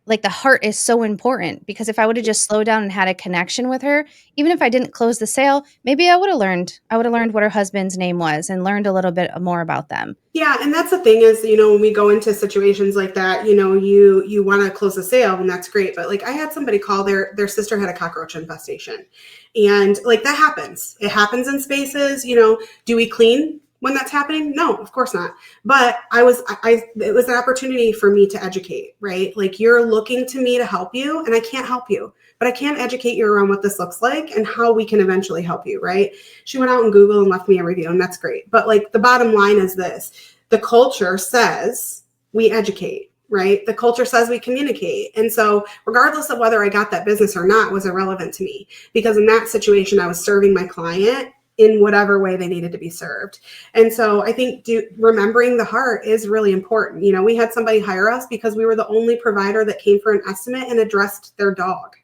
like the heart is so important, because if I would have just slowed down and had a connection with her, even if I didn't close the sale, maybe I would have learned what her husband's name was and learned a little bit more about them. Yeah, and that's the thing is, when we go into situations like that, you want to close a sale, and that's great. But like, I had somebody call, their sister had a cockroach infestation, and like, that happens. It happens in spaces. Do we clean when that's happening? No, of course not. But it was an opportunity for me to educate, right? Like, you're looking to me to help you, and I can't help you, but I can educate you around what this looks like and how we can eventually help you, right? She went out and Google and left me a review, and that's great. But like, the bottom line is this: the culture says we educate, right? The culture says we communicate. And so regardless of whether I got that business or not was irrelevant to me, because in that situation, I was serving my client in whatever way they needed to be served. And so I think remembering the heart is really important. We had somebody hire us because we were the only provider that came for an estimate and addressed their dog.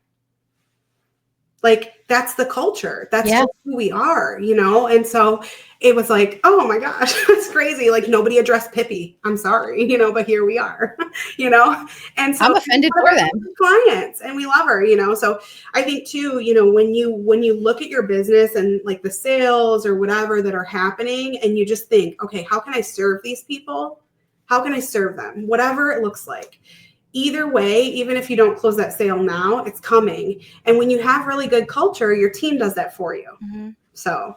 Like, that's the culture. That's just who we are, And so it was like, oh my gosh, that's crazy. Like, nobody addressed Pippi. I'm sorry, but here we are, And so I'm offended for them. Clients, and we love her, So I think too, when you look at your business and like the sales or whatever that are happening, and you just think, okay, how can I serve these people? How can I serve them? Whatever it looks like. Either way, even if you don't close that sale now, it's coming. And when you have really good culture, your team does that for you. Mm-hmm. So.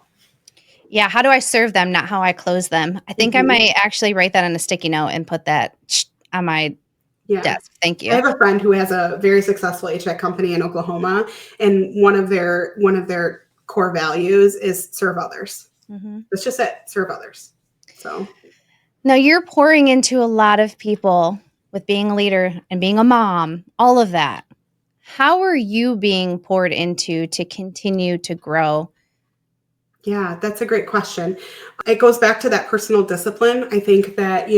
Yeah. How do I serve them? Not how I close them. I think I might actually write that on a sticky note and put that on my desk. Thank you. I have a friend who has a very successful HVAC company in Oklahoma. And one of their core values is serve others. Mm-hmm. That's just it. Serve others. So. Now you're pouring into a lot of people with being a leader and being a mom, all of that. How are you being poured into to continue to grow? Yeah, that's a great question. It goes back to that personal discipline. I think that,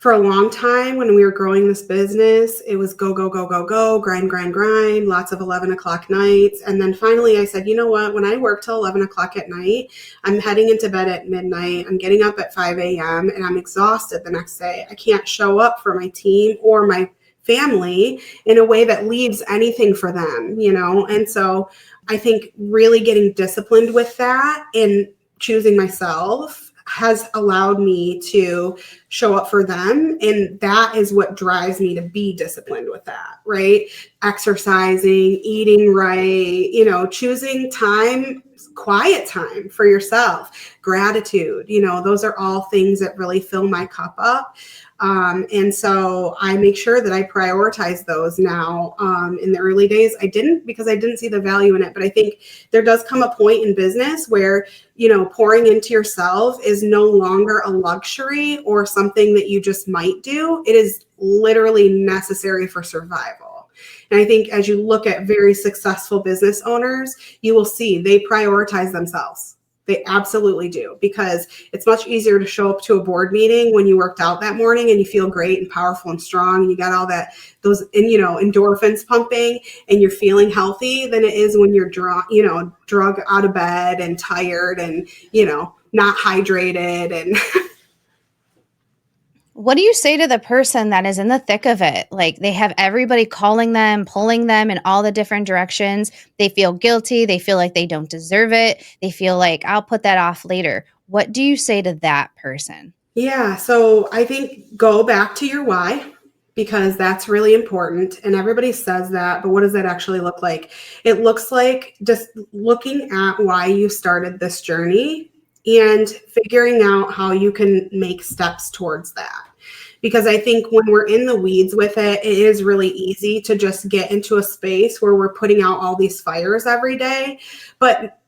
for a long time when we were growing this business, it was go, go, go, go, go, grind, grind, grind, lots of 11 o'clock nights. And then finally I said, you know what, when I work till 11 o'clock at night, I'm heading into bed at midnight. I'm getting up at 5 a.m. and I'm exhausted the next day. I can't show up for my team or my family in a way that leaves anything for them, And so I think really getting disciplined with that and choosing myself has allowed me to show up for them. And that is what drives me to be disciplined with that, right? Exercising, eating right, choosing time, quiet time for yourself, gratitude, those are all things that really fill my cup up. And so I make sure that I prioritize those now. In the early days, I didn't, because I didn't see the value in it. But I think there does come a point in business where, pouring into yourself is no longer a luxury or something that you just might do. It is literally necessary for survival. And I think as you look at very successful business owners, you will see they prioritize themselves. They absolutely do, because it's much easier to show up to a board meeting when you worked out that morning and you feel great and powerful and strong and you got all those endorphins pumping and you're feeling healthy than it is when you're drug out of bed and tired and, not hydrated and What do you say to the person that is in the thick of it? Like, they have everybody calling them, pulling them in all the different directions. They feel guilty. They feel like they don't deserve it. They feel like, I'll put that off later. What do you say to that person? Yeah. So I think go back to your why, because that's really important. And everybody says that, but what does that actually look like? It looks like just looking at why you started this journey and figuring out how you can make steps towards that. Because I think when we're in the weeds with it, it is really easy to just get into a space where we're putting out all these fires every day. But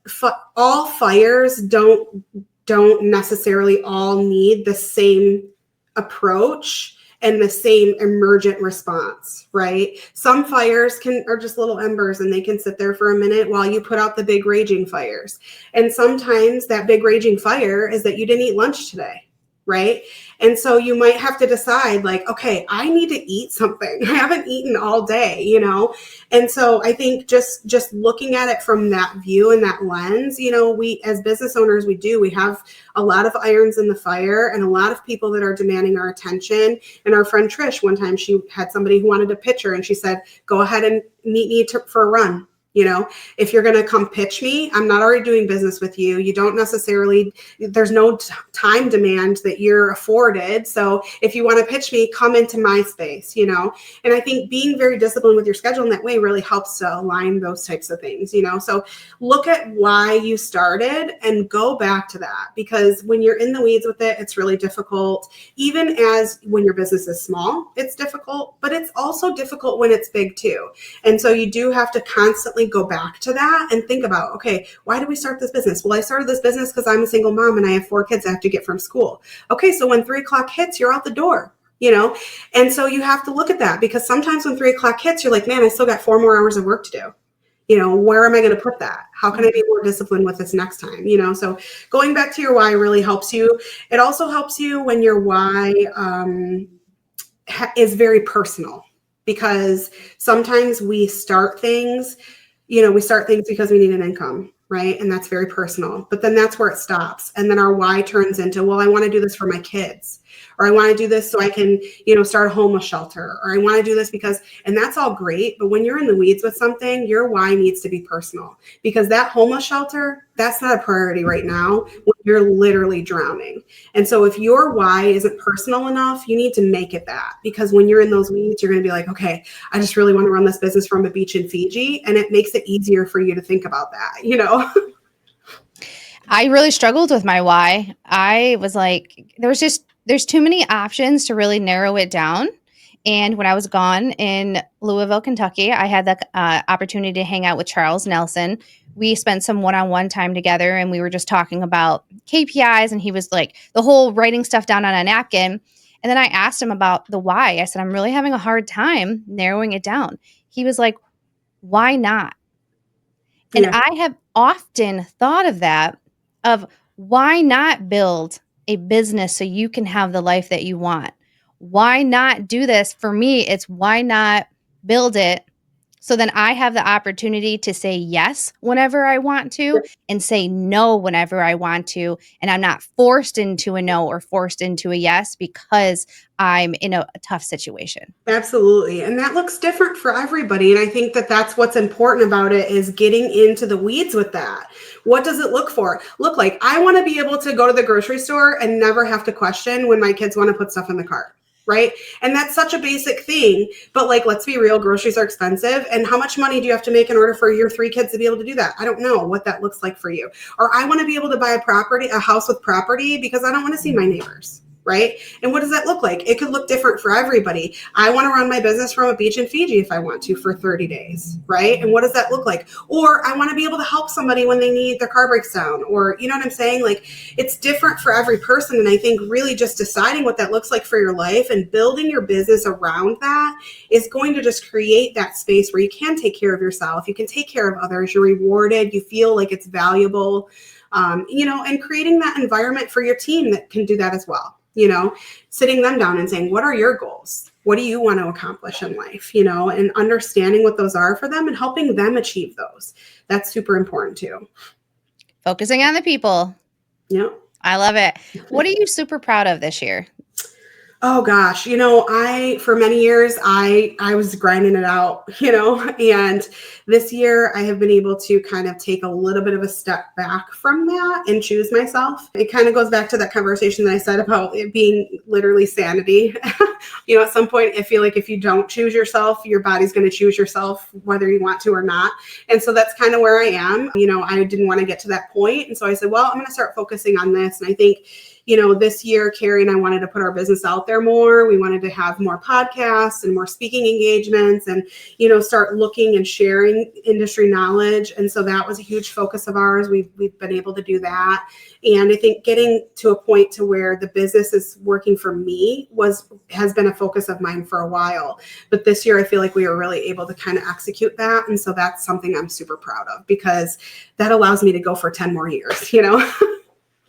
all fires don't necessarily all need the same approach and the same emergent response, right? Some fires are just little embers and they can sit there for a minute while you put out the big raging fires. And sometimes that big raging fire is that you didn't eat lunch today, right? And so you might have to decide like, okay, I need to eat something. I haven't eaten all day, you know? And so I think just looking at it from that view and that lens, you know, we as business owners, we have a lot of irons in the fire and a lot of people that are demanding our attention. And our friend Trish, one time she had somebody who wanted to pitch her and she said, go ahead and meet me for a run. You know, if you're going to come pitch me, I'm not already doing business with you. You don't necessarily, there's no time demand that you're afforded. So if you want to pitch me, come into my space, you know. And I think being very disciplined with your schedule in that way really helps to align those types of things, you know. So look at why you started and go back to that, because when you're in the weeds with it, it's really difficult. Even as when your business is small, it's difficult, but it's also difficult when it's big too. And so you do have to constantly go back to that and think about, okay, why did we start this business? Well, I started this business because I'm a single mom and I have 4 kids I have to get from school. Okay, so when 3 o'clock hits, you're out the door, you know? And so you have to look at that, because sometimes when 3 o'clock hits, you're like, man, I still got 4 more hours of work to do. You know, where am I going to put that? How can I be more disciplined with this next time? You know, so going back to your why really helps you. It also helps you when your why is very personal, because sometimes we start things, you know, we start things because we need an income, right? And that's very personal, but then that's where it stops. And then our why turns into, well, I want to do this for my kids, or I want to do this so I can, you know, start a homeless shelter, or I want to do this because, and that's all great. But when you're in the weeds with something, your why needs to be personal, because that homeless shelter, that's not a priority right now when you're literally drowning. And so if your why isn't personal enough, you need to make it that, because when you're in those weeds, you're going to be like, okay, I just really want to run this business from a beach in Fiji. And it makes it easier for you to think about that, you know? I really struggled with my why. I was like, there's too many options to really narrow it down. And when I was gone in Louisville, Kentucky, I had the opportunity to hang out with Charles Nelson. We spent some one-on-one time together, and we were just talking about KPIs, and he was like the whole writing stuff down on a napkin. And then I asked him about the why. I said, I'm really having a hard time narrowing it down. He was like, why not? And Yeah. I have often thought of that, of why not build a business so you can have the life that you want? Why not do this? For me, it's why not build it so then I have the opportunity to say yes whenever I want to and say no whenever I want to. And I'm not forced into a no or forced into a yes because I'm in a tough situation. Absolutely. And that looks different for everybody. And I think that that's what's important about it, is getting into the weeds with that. What does it look like? I want to be able to go to the grocery store and never have to question when my kids want to put stuff in the cart. Right. And that's such a basic thing. But like, let's be real, groceries are expensive. And how much money do you have to make in order for your 3 kids to be able to do that? I don't know what that looks like for you. Or I want to be able to buy a house with property because I don't want to see my neighbors. Right. And what does that look like? It could look different for everybody. I want to run my business from a beach in Fiji if I want to for 30 days. Right. And what does that look like? Or I want to be able to help somebody when they need their car breaks down, or, you know what I'm saying? Like, it's different for every person. And I think really just deciding what that looks like for your life and building your business around that is going to just create that space where you can take care of yourself. You can take care of others. You're rewarded. You feel like it's valuable, you know, and creating that environment for your team that can do that as well. You know, sitting them down and saying, what are your goals? What do you want to accomplish in life? You know, and understanding what those are for them and helping them achieve those. That's super important too. Focusing on the people. Yeah. I love it. What are you super proud of this year? Oh gosh, you know, for many years I was grinding it out, you know, and this year I have been able to kind of take a little bit of a step back from that and choose myself. It kind of goes back to that conversation that I said about it being literally sanity. You know, at some point I feel like if you don't choose yourself, your body's going to choose yourself whether you want to or not. And so that's kind of where I am. You know, I didn't want to get to that point. And so I said, well, I'm going to start focusing on this. And I think, you know, this year, Carrie and I wanted to put our business out there more. We wanted to have more podcasts and more speaking engagements and, you know, start looking and sharing industry knowledge. And so that was a huge focus of ours. We've been able to do that. And I think getting to a point to where the business is working for me has been a focus of mine for a while. But this year, I feel like we were really able to kind of execute that. And so that's something I'm super proud of, because that allows me to go for 10 more years, you know?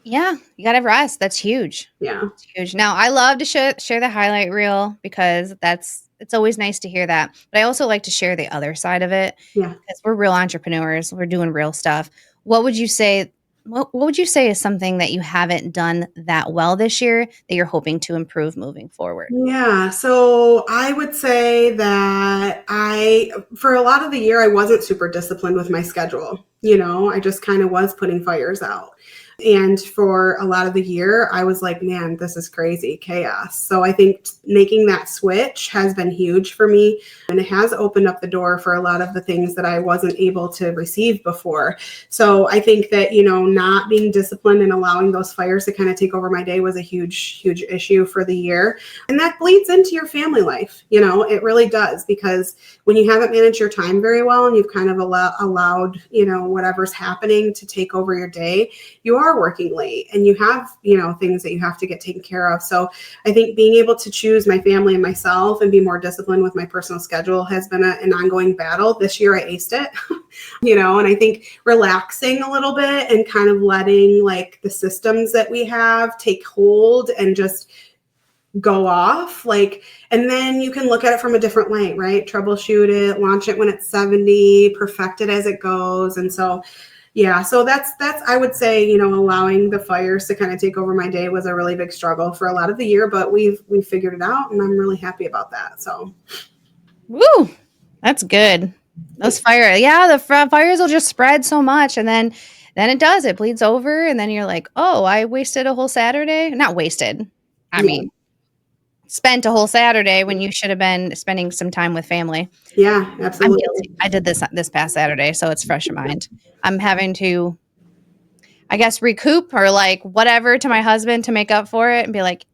Yeah, you gotta rest. That's huge. Yeah. It's huge. Now, I love to share the highlight reel because it's always nice to hear that. But I also like to share the other side of it Yeah. because we're real entrepreneurs. We're doing real stuff. What would you say? What would you say is something that you haven't done that well this year that you're hoping to improve moving forward? Yeah, so I would say that for a lot of the year, I wasn't super disciplined with my schedule. I just kind of was putting fires out. And for a lot of the year, I was like, man, this is crazy chaos. So I think making that switch has been huge for me. And it has opened up the door for a lot of the things that I wasn't able to receive before. So I think that, not being disciplined and allowing those fires to kind of take over my day was a huge, huge issue for the year. And that bleeds into your family life. It really does, because when you haven't managed your time very well and you've kind of allowed, whatever's happening to take over your day, you are working late and you have, things that you have to get taken care of. So I think being able to choose my family and myself and be more disciplined with my personal schedule has been an ongoing battle. This year I aced it, and I think relaxing a little bit and kind of letting like the systems that we have take hold and just go off, and then you can look at it from a different way, right? Troubleshoot it, launch it when it's 70, perfect it as it goes. And so yeah, so that's I would say, allowing the fires to kind of take over my day was a really big struggle for a lot of the year, but we've figured it out and I'm really happy about that. So Woo! That's good. Those fires will just spread so much, and then it bleeds over, and then you're like, oh, I wasted a whole Saturday. Not wasted. I yeah, mean, spent a whole Saturday when you should have been spending some time with family. yeah, I'm absolutely. guilty. I did this past Saturday, so it's fresh in mind. I'm having to, I guess, recoup or like whatever to my husband to make up for it and be like,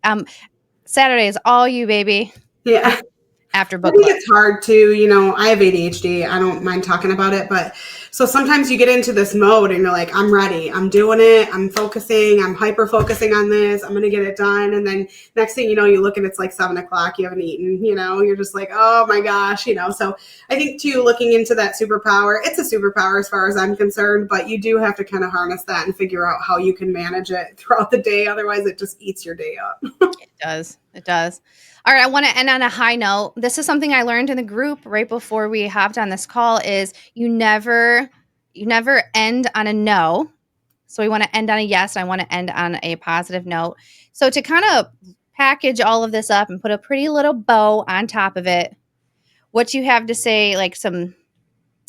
Saturday is all you, baby. Yeah. After I book think club. it's hard to, I have ADHD. I don't mind talking about it, but so sometimes you get into this mode and you're like, I'm ready. I'm doing it. I'm focusing. I'm hyper focusing on this. I'm going to get it done. And then next thing you know, you look and it's like 7 o'clock. You haven't eaten, you're just like, oh my gosh, So I think too, looking into that superpower, it's a superpower as far as I'm concerned, but you do have to kind of harness that and figure out how you can manage it throughout the day. Otherwise it just eats your day up. It does. It does. All right, I want to end on a high note. This is something I learned in the group right before we hopped on this call is you never end on a no. So we want to end on a yes. And I want to end on a positive note. So to kind of package all of this up and put a pretty little bow on top of it, what you have to say, like some,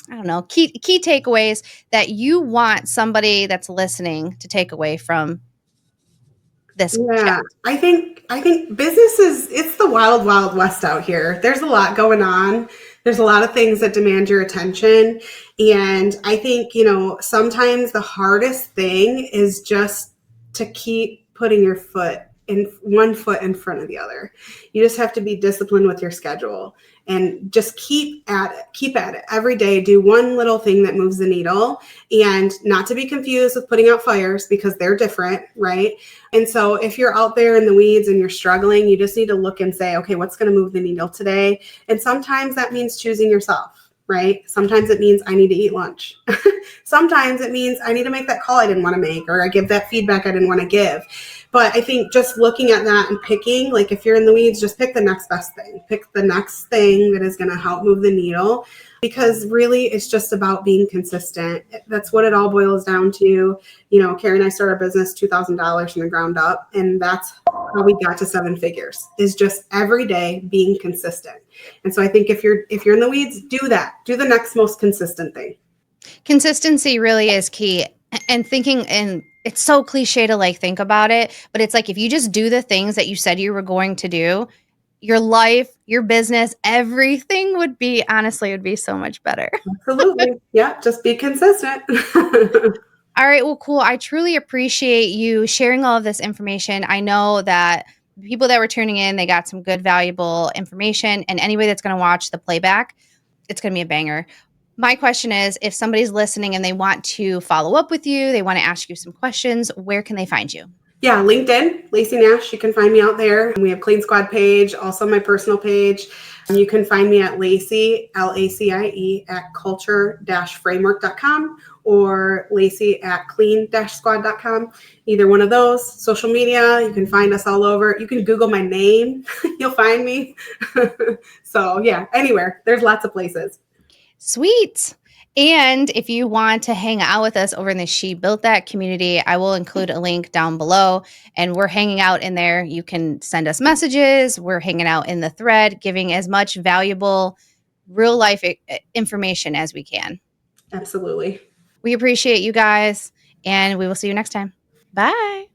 I don't know, key takeaways that you want somebody that's listening to take away from this chat. Yeah, I think business it's the wild, wild west out here. There's a lot going on. There's a lot of things that demand your attention. And I think, sometimes the hardest thing is just to keep putting your foot in one foot in front of the other. You just have to be disciplined with your schedule and just keep at it. Keep at it every day. Do one little thing that moves the needle, and not to be confused with putting out fires, because they're different, right? And so if you're out there in the weeds and you're struggling, you just need to look and say, okay, what's going to move the needle today? And sometimes that means choosing yourself, right? Sometimes it means I need to eat lunch. Sometimes it means I need to make that call I didn't want to make, or I give that feedback I didn't want to give. But I think just looking at that and picking, like if you're in the weeds, just pick the next best thing. Pick the next thing that is going to help move the needle, because really it's just about being consistent. That's what it all boils down to. Carrie and I started our business $2,000 from the ground up, and that's how we got to 7 figures, is just every day being consistent. And so I think if you're in the weeds, do that. Do the next most consistent thing. Consistency really is key. And thinking, and it's so cliche to like think about it, but it's like if you just do the things that you said you were going to do, your life, your business, everything would be so much better. Absolutely. Yeah, just be consistent. All right, well, cool. I truly appreciate you sharing all of this information. I know that people that were tuning in, they got some good, valuable information. And anybody that's going to watch the playback, it's going to be a banger. My question is, if somebody's listening and they want to follow up with you, they want to ask you some questions, where can they find you? Yeah, LinkedIn, Lacie Nash. You can find me out there. We have Clean Squad page, also my personal page. You can find me at Lacie, Lacie, at culture-framework.com, or Lacie at clean-squad.com. Either one of those. Social media, you can find us all over. You can Google my name, you'll find me. So yeah, anywhere. There's lots of places. Sweet. And if you want to hang out with us over in the She Built That community, I will include a link down below. And we're hanging out in there. You can send us messages. We're hanging out in the thread, giving as much valuable real life information as we can. Absolutely. We appreciate you guys, and we will see you next time. Bye.